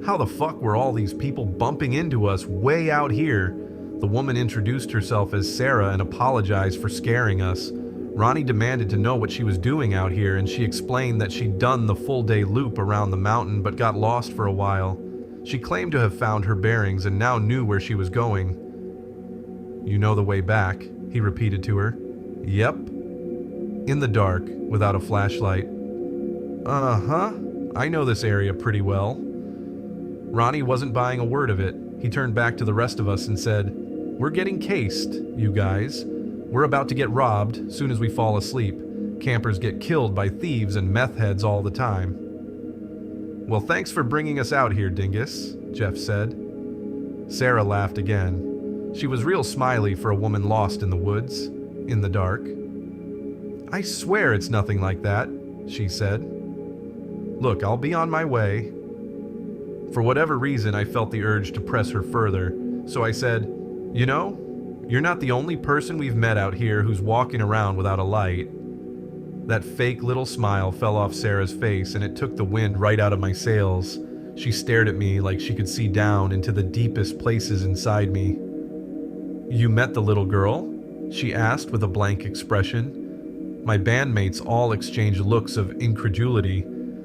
How the fuck were all these people bumping into us way out here? The woman introduced herself as Sarah and apologized for scaring us. Ronnie demanded to know what she was doing out here, and she explained that she'd done the full-day loop around the mountain but got lost for a while. She claimed to have found her bearings and now knew where she was going. "You know the way back," he repeated to her. "Yep." In the dark, without a flashlight. "Uh-huh, I know this area pretty well." Ronnie wasn't buying a word of it. He turned back to the rest of us and said, "We're getting cased, you guys. We're about to get robbed soon as we fall asleep. Campers get killed by thieves and meth heads all the time." "Well, thanks for bringing us out here, dingus," Jeff said. Sarah laughed again. She was real smiley for a woman lost in the woods, in the dark. "I swear it's nothing like that," she said. "Look, I'll be on my way." For whatever reason, I felt the urge to press her further, so I said, "You know, you're not the only person we've met out here who's walking around without a light." That fake little smile fell off Sarah's face, and it took the wind right out of my sails. She stared at me like she could see down into the deepest places inside me. "You met the little girl?" she asked with a blank expression. My bandmates all exchanged looks of incredulity.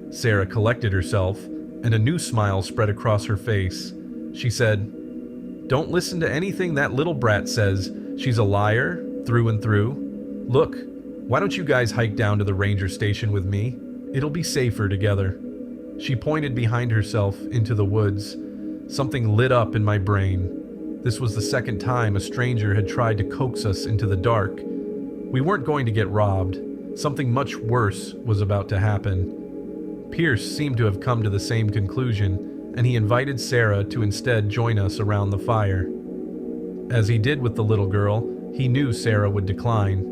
Sarah collected herself, and a new smile spread across her face. She said, "Don't listen to anything that little brat says. She's a liar, through and through. Look, why don't you guys hike down to the ranger station with me? It'll be safer together." She pointed behind herself into the woods. Something lit up in my brain. This was the second time a stranger had tried to coax us into the dark. We weren't going to get robbed. Something much worse was about to happen. Pierce seemed to have come to the same conclusion, and he invited Sarah to instead join us around the fire. As he did with the little girl, he knew Sarah would decline.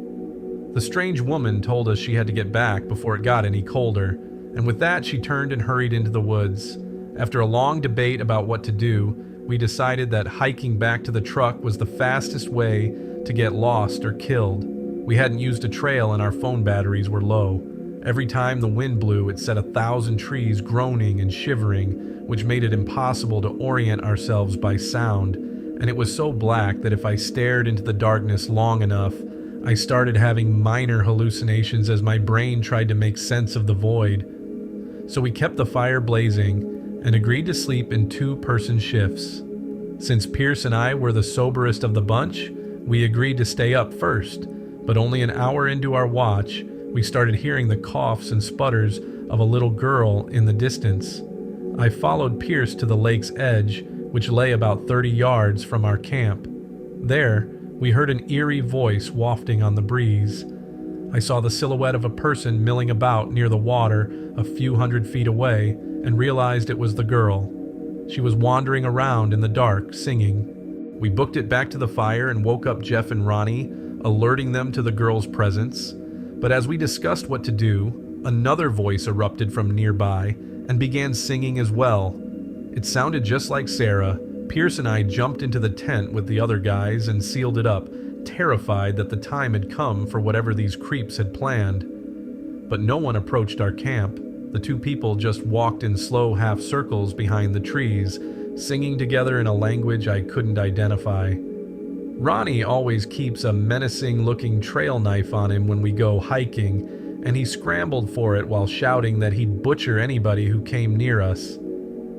The strange woman told us she had to get back before it got any colder, and with that she turned and hurried into the woods. After a long debate about what to do, we decided that hiking back to the truck was the fastest way to get lost or killed. We hadn't used a trail and our phone batteries were low. Every time the wind blew, it set 1,000 trees groaning and shivering, which made it impossible to orient ourselves by sound, and it was so black that if I stared into the darkness long enough, I started having minor hallucinations as my brain tried to make sense of the void. So we kept the fire blazing and agreed to sleep in 2-person shifts. Since Pierce and I were the soberest of the bunch, we agreed to stay up first, but only an hour into our watch, we started hearing the coughs and sputters of a little girl in the distance. I followed Pierce to the lake's edge, which lay about 30 yards from our camp. There, we heard an eerie voice wafting on the breeze. I saw the silhouette of a person milling about near the water a few hundred feet away and realized it was the girl. She was wandering around in the dark, singing. We booked it back to the fire and woke up Jeff and Ronnie, alerting them to the girl's presence. But as we discussed what to do, another voice erupted from nearby and began singing as well. It sounded just like Sarah. Pierce and I jumped into the tent with the other guys and sealed it up, terrified that the time had come for whatever these creeps had planned. But no one approached our camp. The 2 people just walked in slow half circles behind the trees, singing together in a language I couldn't identify. Ronnie always keeps a menacing-looking trail knife on him when we go hiking, and he scrambled for it while shouting that he'd butcher anybody who came near us.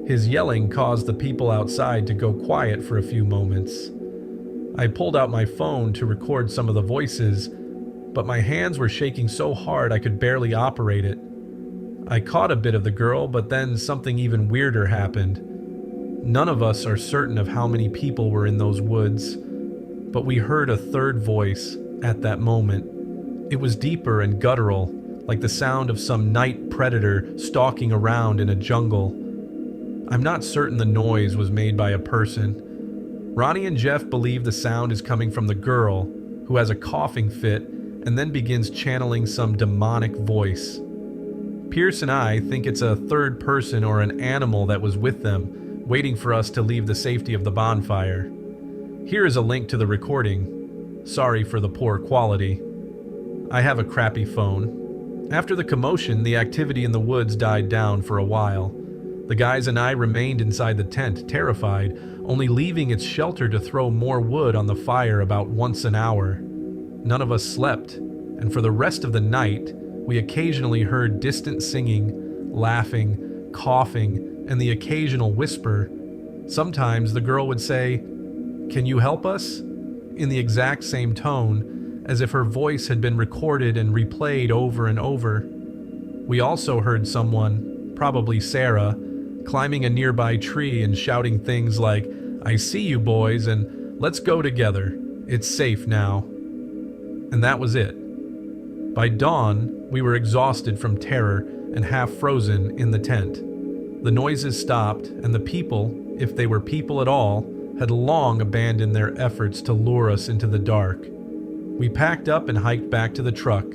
His yelling caused the people outside to go quiet for a few moments. I pulled out my phone to record some of the voices, but my hands were shaking so hard I could barely operate it. I caught a bit of the girl, but then something even weirder happened. None of us are certain of how many people were in those woods, but we heard a third voice at that moment. It was deeper and guttural, like the sound of some night predator stalking around in a jungle. I'm not certain the noise was made by a person. Ronnie and Jeff believe the sound is coming from the girl, who has a coughing fit and then begins channeling some demonic voice. Pierce and I think it's a third person or an animal that was with them, waiting for us to leave the safety of the bonfire. Here is a link to the recording. Sorry for the poor quality. I have a crappy phone. After the commotion, the activity in the woods died down for a while. The guys and I remained inside the tent, terrified, only leaving its shelter to throw more wood on the fire about once an hour. None of us slept, and for the rest of the night, we occasionally heard distant singing, laughing, coughing, and the occasional whisper. Sometimes the girl would say, "Can you help us?" in the exact same tone, as if her voice had been recorded and replayed over and over. We also heard someone, probably Sarah, climbing a nearby tree and shouting things like, "I see you boys," and "Let's go together. It's safe now." And that was it. By dawn, we were exhausted from terror and half frozen in the tent. The noises stopped, and the people, if they were people at all, had long abandoned their efforts to lure us into the dark. We packed up and hiked back to the truck,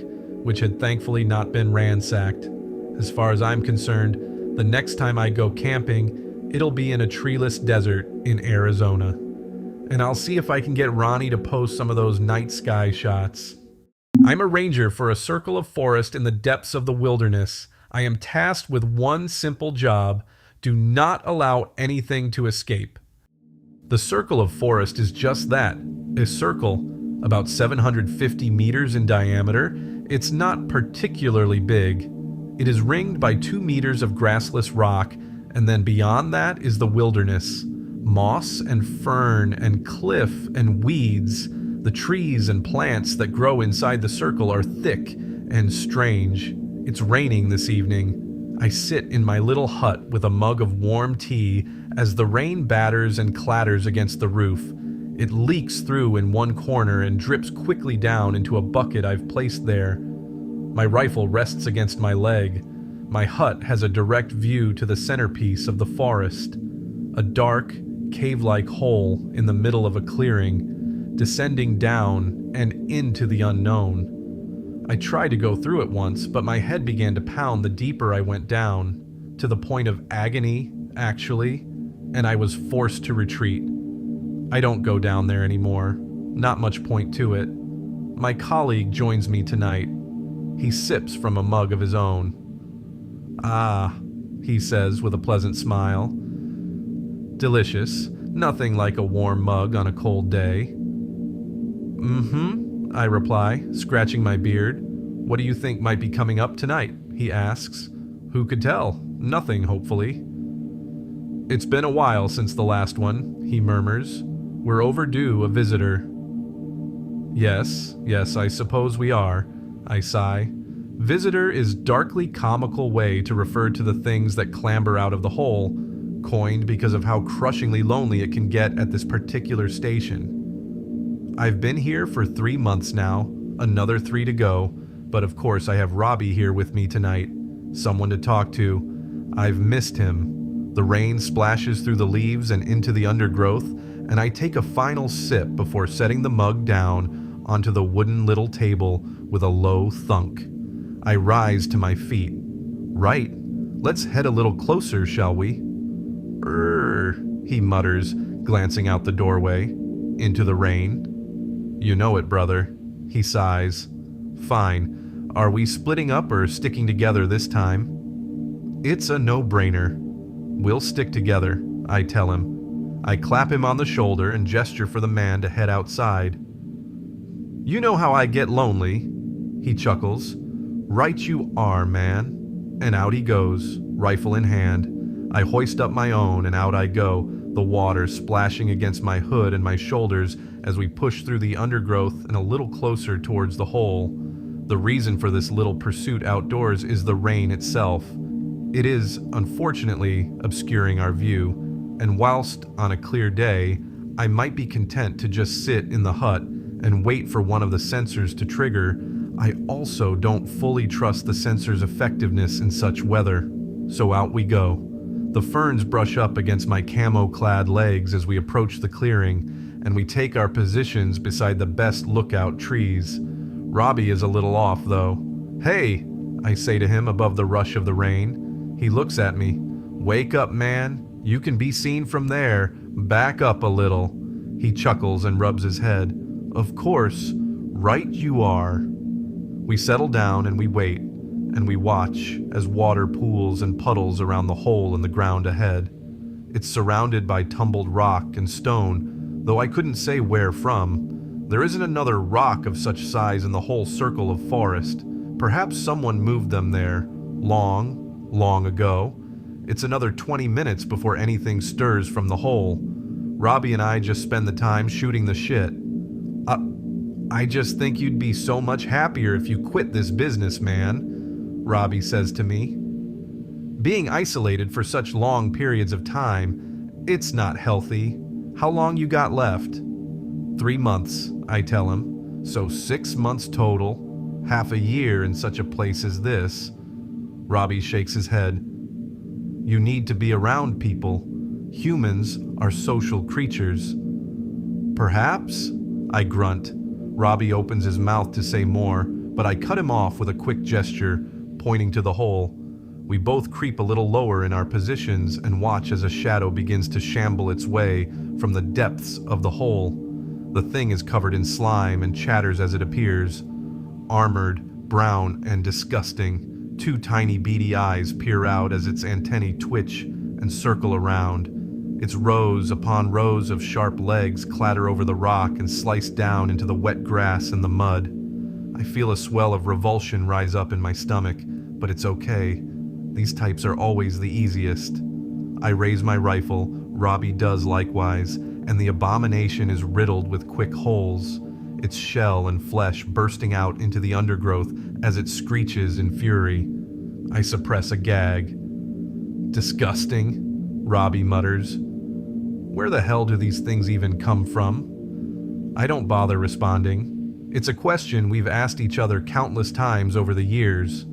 which had thankfully not been ransacked. As far as I'm concerned, the next time I go camping, It'll be in a treeless desert in Arizona. And I'll see if I can get Ronnie to post some of those night sky shots. I'm a ranger for a circle of forest in the depths of the wilderness. I am tasked with one simple job: do not allow anything to escape. The circle of forest is just that, a circle, about 750 meters in diameter. It's not particularly big. It is ringed by 2 meters of grassless rock, and then beyond that is the wilderness. Moss and fern and cliff and weeds. The trees and plants that grow inside the circle are thick and strange. It's raining this evening. I sit in my little hut with a mug of warm tea as the rain batters and clatters against the roof. It leaks through in one corner and drips quickly down into a bucket I've placed there. My rifle rests against my leg. My hut has a direct view to the centerpiece of the forest, a dark, cave-like hole in the middle of a clearing, descending down and into the unknown. I tried to go through it once, but my head began to pound the deeper I went down, to the point of agony, actually, and I was forced to retreat. I don't go down there anymore. Not much point to it. My colleague joins me tonight. He sips from a mug of his own. "Ah," he says with a pleasant smile. "Delicious. Nothing like a warm mug on a cold day." "Mm-hmm," I reply, scratching my beard. "What do you think might be coming up tonight?" he asks. "Who could tell? Nothing, hopefully." "It's been a while since the last one," he murmurs. "We're overdue a visitor." Yes, I suppose we are," I sigh. Visitor is darkly comical way to refer to the things that clamber out of the hole, coined because of how crushingly lonely it can get at this particular station. I've been here for 3 months now, another 3 to go, but of course I have Robbie here with me tonight, someone to talk to. I've missed him. The rain splashes through the leaves and into the undergrowth, and I take a final sip before setting the mug down onto the wooden little table with a low thunk. I rise to my feet. "Right, let's head a little closer, shall we?" He mutters, glancing out the doorway, into the rain. "You know it, brother," he sighs. "Fine. Are we splitting up or sticking together this time?" "It's a no-brainer. We'll stick together," I tell him. I clap him on the shoulder and gesture for the man to head outside. "You know how I get lonely," he chuckles. "Right you are, man." And out he goes, rifle in hand. I hoist up my own and out I go, the water splashing against my hood and my shoulders as we push through the undergrowth and a little closer towards the hole. The reason for this little pursuit outdoors is the rain itself. It is, unfortunately, obscuring our view, and whilst, on a clear day, I might be content to just sit in the hut and wait for one of the sensors to trigger, I also don't fully trust the sensor's effectiveness in such weather. So out we go. The ferns brush up against my camo-clad legs as we approach the clearing, and we take our positions beside the best lookout trees. Robbie is a little off, though. "Hey," I say to him above the rush of the rain. He looks at me. "Wake up, man. You can be seen from there. Back up a little." He chuckles and rubs his head. "Of course. Right you are." We settle down and we wait, and we watch as water pools and puddles around the hole in the ground ahead. It's surrounded by tumbled rock and stone, though I couldn't say where from. There isn't another rock of such size in the whole circle of forest. Perhaps someone moved them there, long ago. It's another 20 minutes before anything stirs from the hole. Robbie and I just spend the time shooting the shit. I just think you'd be so much happier if you quit this business, man," Robbie says to me. "Being isolated for such long periods of time, it's not healthy. How long you got left?" 3 months, I tell him. "So 6 months total, half a year in such a place as this." Robbie shakes his head. "You need to be around people. Humans are social creatures." "Perhaps," I grunt. Robbie opens his mouth to say more, but I cut him off with a quick gesture, pointing to the hole. We both creep a little lower in our positions and watch as a shadow begins to shamble its way from the depths of the hole. The thing is covered in slime and chatters as it appears. Armored, brown, and disgusting, two tiny beady eyes peer out as its antennae twitch and circle around. Its rows upon rows of sharp legs clatter over the rock and slice down into the wet grass and the mud. I feel a swell of revulsion rise up in my stomach, but it's okay. These types are always the easiest. I raise my rifle, Robbie does likewise, and the abomination is riddled with quick holes, its shell and flesh bursting out into the undergrowth as it screeches in fury. I suppress a gag. Disgusting, Robbie mutters. Where the hell do these things even come from? I don't bother responding. It's a question we've asked each other countless times over the years.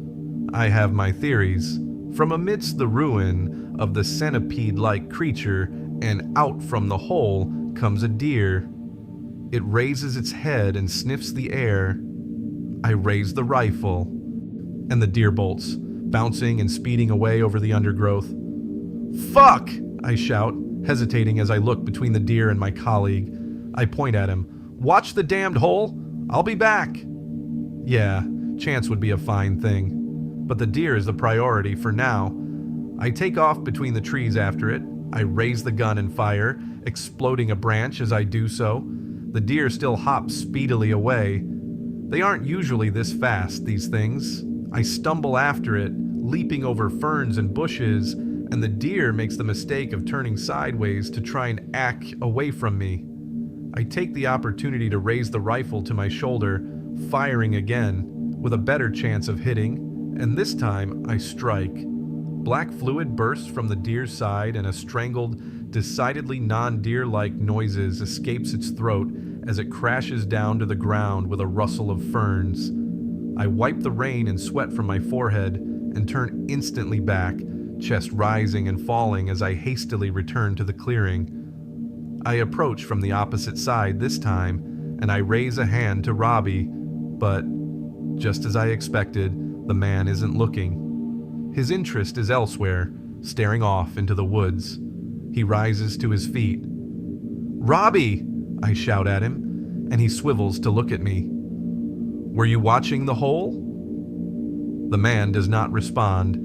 I have my theories. From amidst the ruin of the centipede-like creature and out from the hole comes a deer. It raises its head and sniffs the air. I raise the rifle, and the deer bolts, bouncing and speeding away over the undergrowth. "Fuck!" I shout, hesitating as I look between the deer and my colleague. I point at him. "Watch the damned hole! I'll be back!" Yeah, chance would be a fine thing. But the deer is the priority for now. I take off between the trees after it. I raise the gun and fire, exploding a branch as I do so. The deer still hops speedily away. They aren't usually this fast, these things. I stumble after it, leaping over ferns and bushes, and the deer makes the mistake of turning sideways to try and ack away from me. I take the opportunity to raise the rifle to my shoulder, firing again, with a better chance of hitting, and this time I strike. Black fluid bursts from the deer's side and a strangled, decidedly non-deer-like noises escapes its throat as it crashes down to the ground with a rustle of ferns. I wipe the rain and sweat from my forehead and turn instantly back, chest rising and falling as I hastily return to the clearing. I approach from the opposite side this time, and I raise a hand to Robbie, but just as I expected, the man isn't looking. His interest is elsewhere, staring off into the woods. He rises to his feet. "Robbie!" I shout at him, and he swivels to look at me. "Were you watching the hole?" The man does not respond,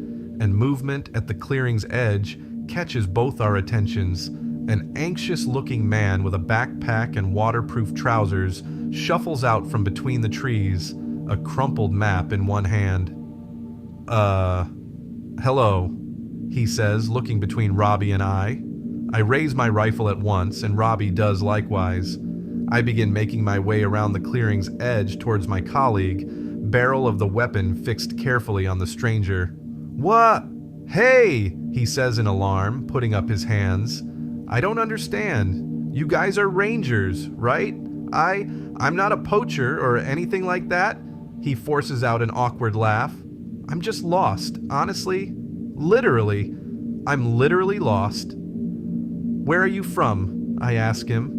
and movement at the clearing's edge catches both our attentions. An anxious-looking man with a backpack and waterproof trousers shuffles out from between the trees, a crumpled map in one hand. Hello," he says, looking between Robbie and I. I raise my rifle at once, and Robbie does likewise. I begin making my way around the clearing's edge towards my colleague, barrel of the weapon fixed carefully on the stranger. "What? Hey!" he says in alarm, putting up his hands. "I don't understand. You guys are rangers, right? I'm not a poacher or anything like that." He forces out an awkward laugh. "I'm just lost, honestly. Literally. I'm literally lost." "Where are you from?" I ask him.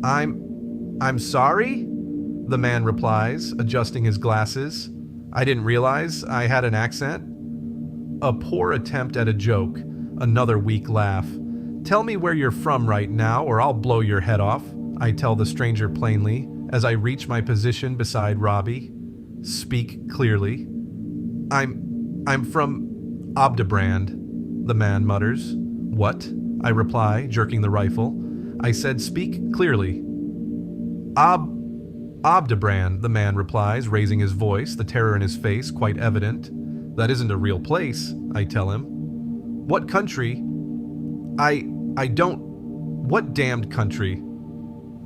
I'm sorry?" the man replies, adjusting his glasses. I didn't realize I had an accent. A poor attempt at a joke. Another weak laugh. "Tell me where you're from right now, or I'll blow your head off," I tell the stranger plainly, as I reach my position beside Robbie. "Speak clearly." I'm from Obdebrand," the man mutters. "What?" I reply, jerking the rifle. I said, "Speak clearly." Obdebrand," the man replies, raising his voice, the terror in his face quite evident. "That isn't a real place," I tell him. "What country?" I don't... "What damned country?"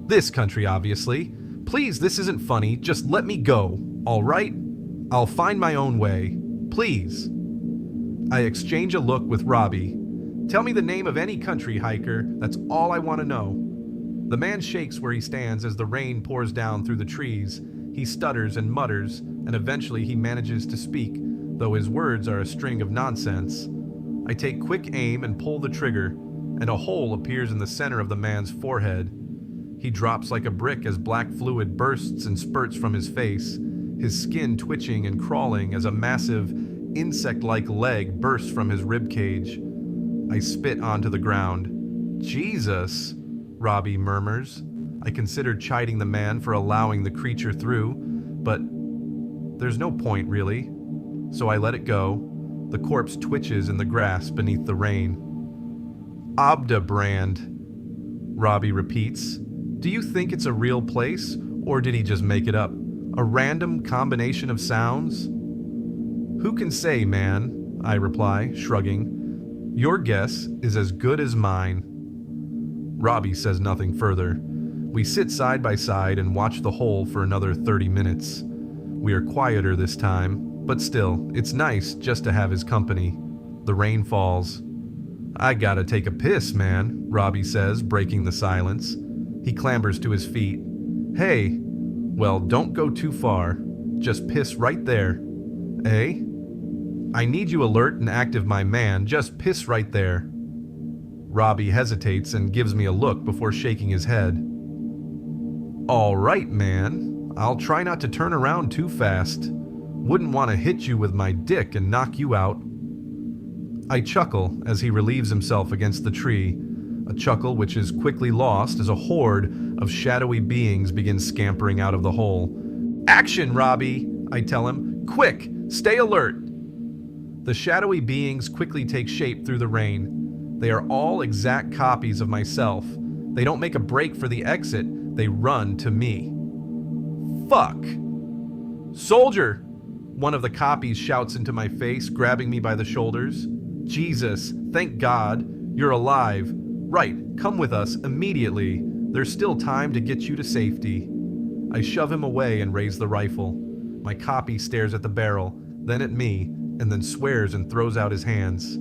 "This country, obviously. Please, this isn't funny. Just let me go, all right? I'll find my own way. Please." I exchange a look with Robbie. "Tell me the name of any country, hiker. That's all I want to know." The man shakes where he stands as the rain pours down through the trees. He stutters and mutters, and eventually he manages to speak, though his words are a string of nonsense. I take quick aim and pull the trigger, and a hole appears in the center of the man's forehead. He drops like a brick as black fluid bursts and spurts from his face, his skin twitching and crawling as a massive, insect-like leg bursts from his ribcage. I spit onto the ground. Jesus, Robbie murmurs. I considered chiding the man for allowing the creature through, but there's no point really. So I let it go. The corpse twitches in the grass beneath the rain. Abda-brand, Robbie repeats. Do you think it's a real place, or did he just make it up? A random combination of sounds? Who can say, man? I reply, shrugging. Your guess is as good as mine. Robbie says nothing further. We sit side by side and watch the hole for another 30 minutes. We are quieter this time, but still, it's nice just to have his company. The rain falls. I gotta take a piss, man, Robbie says, breaking the silence. He clambers to his feet. Hey, well, don't go too far. Just piss right there. Eh? I need you alert and active, my man. Just piss right there. Robbie hesitates and gives me a look before shaking his head. All right, man. I'll try not to turn around too fast. Wouldn't want to hit you with my dick and knock you out. I chuckle as he relieves himself against the tree, a chuckle which is quickly lost as a horde of shadowy beings begin scampering out of the hole. Action, Robbie, I tell him. Quick, stay alert. The shadowy beings quickly take shape through the rain. They are all exact copies of myself. They don't make a break for the exit, they run to me. Fuck! Soldier! One of the copies shouts into my face, grabbing me by the shoulders. Jesus, thank God, you're alive. Right, come with us immediately. There's still time to get you to safety. I shove him away and raise the rifle. My copy stares at the barrel, then at me, and then swears and throws out his hands.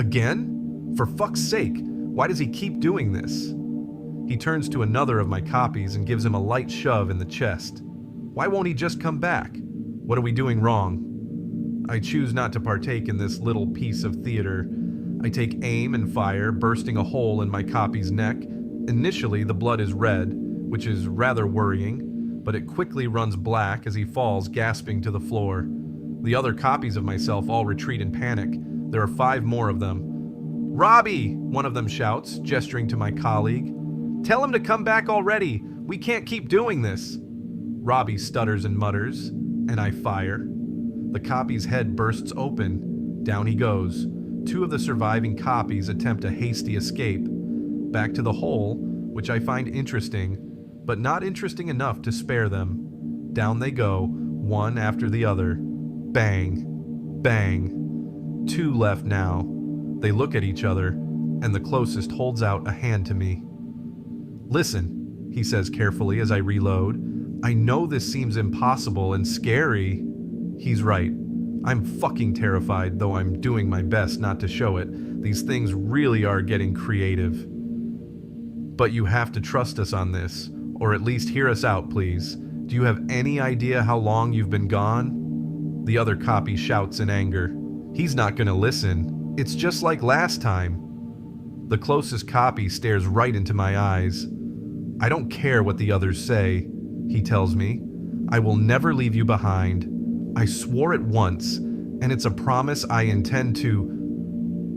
Again? For fuck's sake, why does he keep doing this? He turns to another of my copies and gives him a light shove in the chest. Why won't he just come back? What are we doing wrong? I choose not to partake in this little piece of theater. I take aim and fire, bursting a hole in my copy's neck. Initially, the blood is red, which is rather worrying, but it quickly runs black as he falls, gasping to the floor. The other copies of myself all retreat in panic. There are 5 more of them. Robbie, one of them shouts, gesturing to my colleague. Tell him to come back already. We can't keep doing this. Robbie stutters and mutters, and I fire. The copy's head bursts open. Down he goes. 2 of the surviving copies attempt a hasty escape. Back to the hole, which I find interesting, but not interesting enough to spare them. Down they go, one after the other. Bang. Bang. 2 left now. They look at each other, and the closest holds out a hand to me. Listen, he says carefully as I reload. I know this seems impossible and scary. He's right. I'm fucking terrified, though I'm doing my best not to show it. These things really are getting creative. But you have to trust us on this, or at least hear us out, please. Do you have any idea how long you've been gone? The other copy shouts in anger. He's not gonna listen. It's just like last time. The closest copy stares right into my eyes. I don't care what the others say, he tells me. I will never leave you behind. I swore it once, and it's a promise I intend to...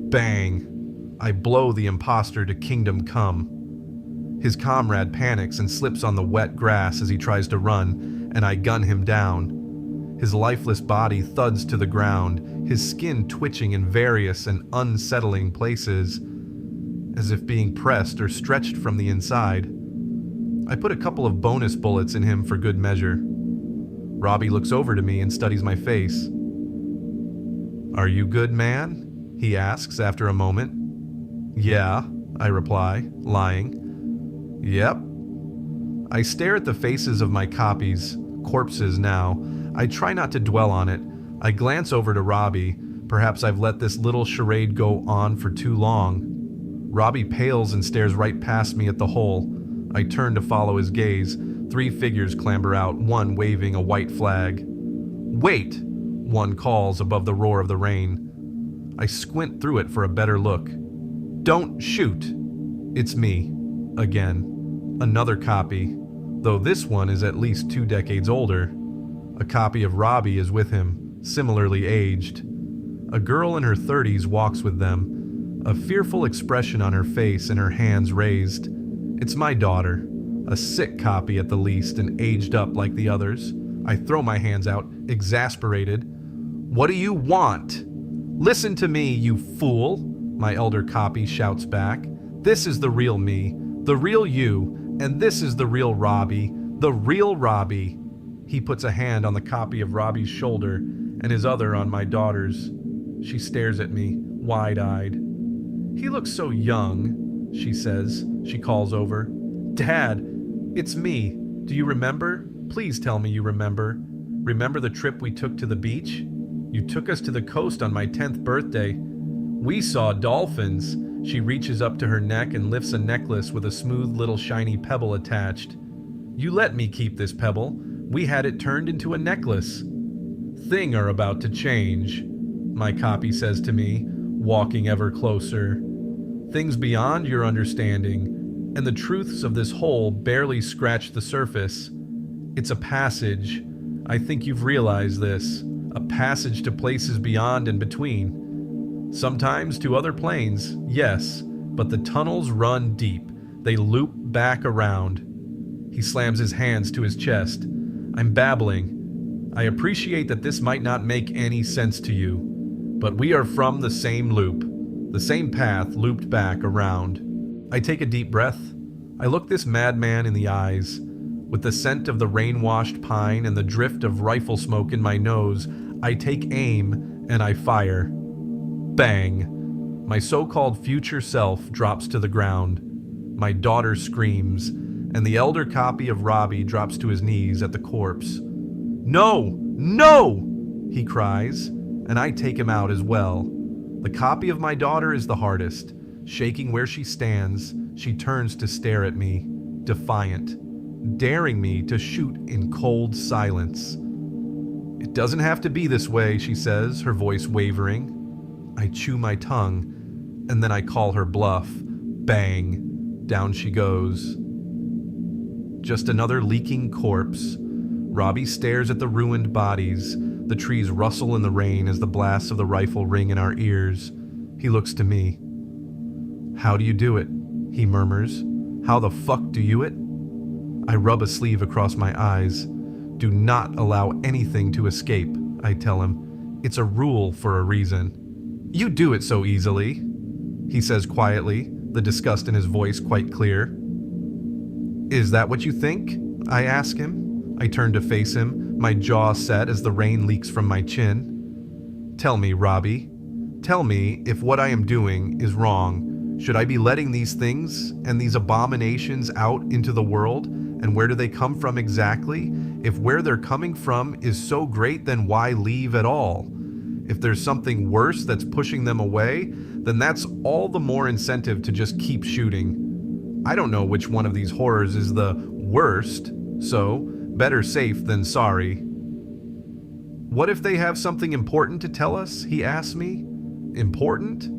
Bang! I blow the imposter to kingdom come. His comrade panics and slips on the wet grass as he tries to run, and I gun him down. His lifeless body thuds to the ground, his skin twitching in various and unsettling places, as if being pressed or stretched from the inside. I put a couple of bonus bullets in him for good measure. Robbie looks over to me and studies my face. Are you good, man? He asks after a moment. Yeah, I reply, lying. Yep. I stare at the faces of my copies, corpses now. I try not to dwell on it. I glance over to Robbie. Perhaps I've let this little charade go on for too long. Robbie pales and stares right past me at the hole. I turn to follow his gaze. 3 figures clamber out, one waving a white flag. Wait! One calls above the roar of the rain. I squint through it for a better look. Don't shoot! It's me. Again. Another copy, though this one is at least 2 decades older. A copy of Robbie is with him, similarly aged. A girl in her 30s walks with them, a fearful expression on her face and her hands raised. It's my daughter, a sick copy at the least and aged up like the others. I throw my hands out, exasperated. "What do you want?" "Listen to me, you fool," my elder copy shouts back. "This is the real me, the real you, and this is the real Robbie, the real Robbie." He puts a hand on the copy of Robbie's shoulder and his other on my daughter's. She stares at me, wide-eyed. "He looks so young," she says. She calls over. "Dad, it's me. Do you remember? Please tell me you remember. Remember the trip we took to the beach? You took us to the coast on my 10th birthday. We saw dolphins." She reaches up to her neck and lifts a necklace with a smooth little shiny pebble attached. "You let me keep this pebble. We had it turned into a necklace." "Thing are about to change," my copy says to me, walking ever closer. "Things beyond your understanding, and the truths of this hole barely scratch the surface. It's a passage. I think you've realized this. A passage to places beyond and between. Sometimes to other planes, yes, but the tunnels run deep. They loop back around." He slams his hands to his chest. I'm babbling. "I appreciate that this might not make any sense to you, but we are from the same loop, the same path looped back around." I take a deep breath. I look this madman in the eyes. With the scent of the rain-washed pine and the drift of rifle smoke in my nose, I take aim and I fire. Bang! My so-called future self drops to the ground. My daughter screams, and the elder copy of Robbie drops to his knees at the corpse. "No! No!" he cries, and I take him out as well. The copy of my daughter is the hardest. Shaking where she stands, she turns to stare at me, defiant, daring me to shoot in cold silence. "It doesn't have to be this way," she says, her voice wavering. I chew my tongue, and then I call her bluff. Bang! Down she goes. Just another leaking corpse. Robbie stares at the ruined bodies. The trees rustle in the rain as the blasts of the rifle ring in our ears. He looks to me. "How do you do it?" he murmurs. "How the fuck do you it?" I rub a sleeve across my eyes. "Do not allow anything to escape," I tell him. "It's a rule for a reason." "You do it so easily," he says quietly, the disgust in his voice quite clear. "Is that what you think?" I ask him. I turn to face him, my jaw set as the rain leaks from my chin. "Tell me, Robbie. Tell me if what I am doing is wrong. Should I be letting these things and these abominations out into the world? And where do they come from exactly? If where they're coming from is so great, then why leave at all? If there's something worse that's pushing them away, then that's all the more incentive to just keep shooting. I don't know which one of these horrors is the worst, so better safe than sorry." "What if they have something important to tell us?" he asks me. "Important?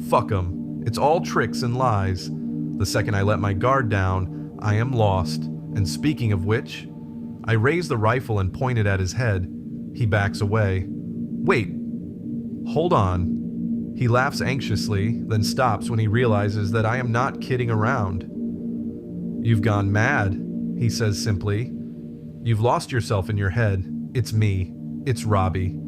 Fuck 'em. It's all tricks and lies. The second I let my guard down, I am lost. And speaking of which," I raise the rifle and point it at his head. He backs away. "Wait. Hold on." He laughs anxiously, then stops when he realizes that I am not kidding around. "You've gone mad," he says simply. "You've lost yourself in your head. It's me. It's Robbie.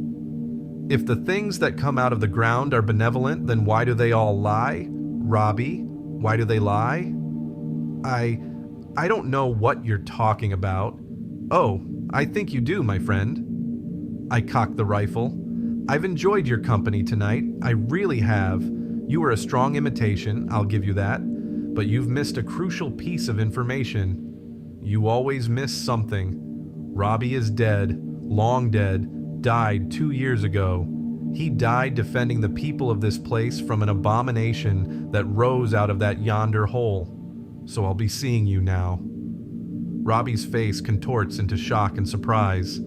If the things that come out of the ground are benevolent, then why do they all lie? Robbie, why do they lie?" I don't know what you're talking about." "Oh, I think you do, my friend." I cock the rifle. "I've enjoyed your company tonight. I really have. You were a strong imitation, I'll give you that. But you've missed a crucial piece of information. You always miss something. Robbie is dead, long dead, died 2 years ago. He died defending the people of this place from an abomination that rose out of that yonder hole. So I'll be seeing you now." Robbie's face contorts into shock and surprise.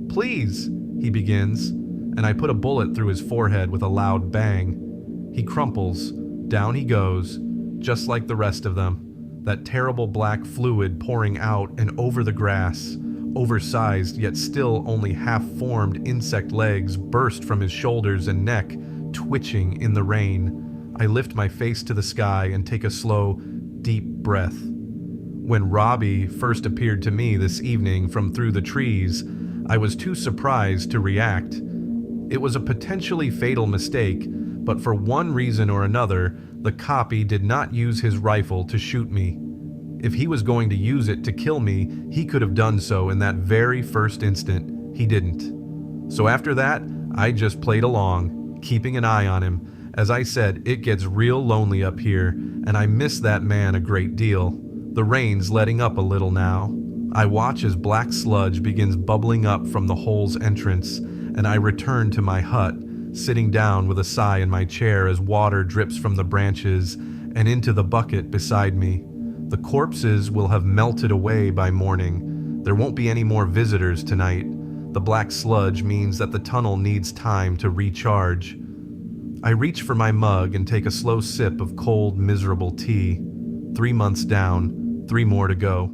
"Please," he begins, and I put a bullet through his forehead with a loud bang. He crumples, down he goes, just like the rest of them, that terrible black fluid pouring out and over the grass, Oversized, yet still only half-formed insect legs burst from his shoulders and neck, twitching in the rain. I lift my face to the sky and take a slow, deep breath. When Robbie first appeared to me this evening from through the trees, I was too surprised to react. It was a potentially fatal mistake, but for one reason or another, the copy did not use his rifle to shoot me. If he was going to use it to kill me, he could have done so in that very first instant. He didn't. So after that, I just played along, keeping an eye on him. As I said, it gets real lonely up here, and I miss that man a great deal. The rain's letting up a little now. I watch as black sludge begins bubbling up from the hole's entrance, and I return to my hut, sitting down with a sigh in my chair as water drips from the branches and into the bucket beside me. The corpses will have melted away by morning. There won't be any more visitors tonight. The black sludge means that the tunnel needs time to recharge. I reach for my mug and take a slow sip of cold, miserable tea. 3 months down, 3 more to go.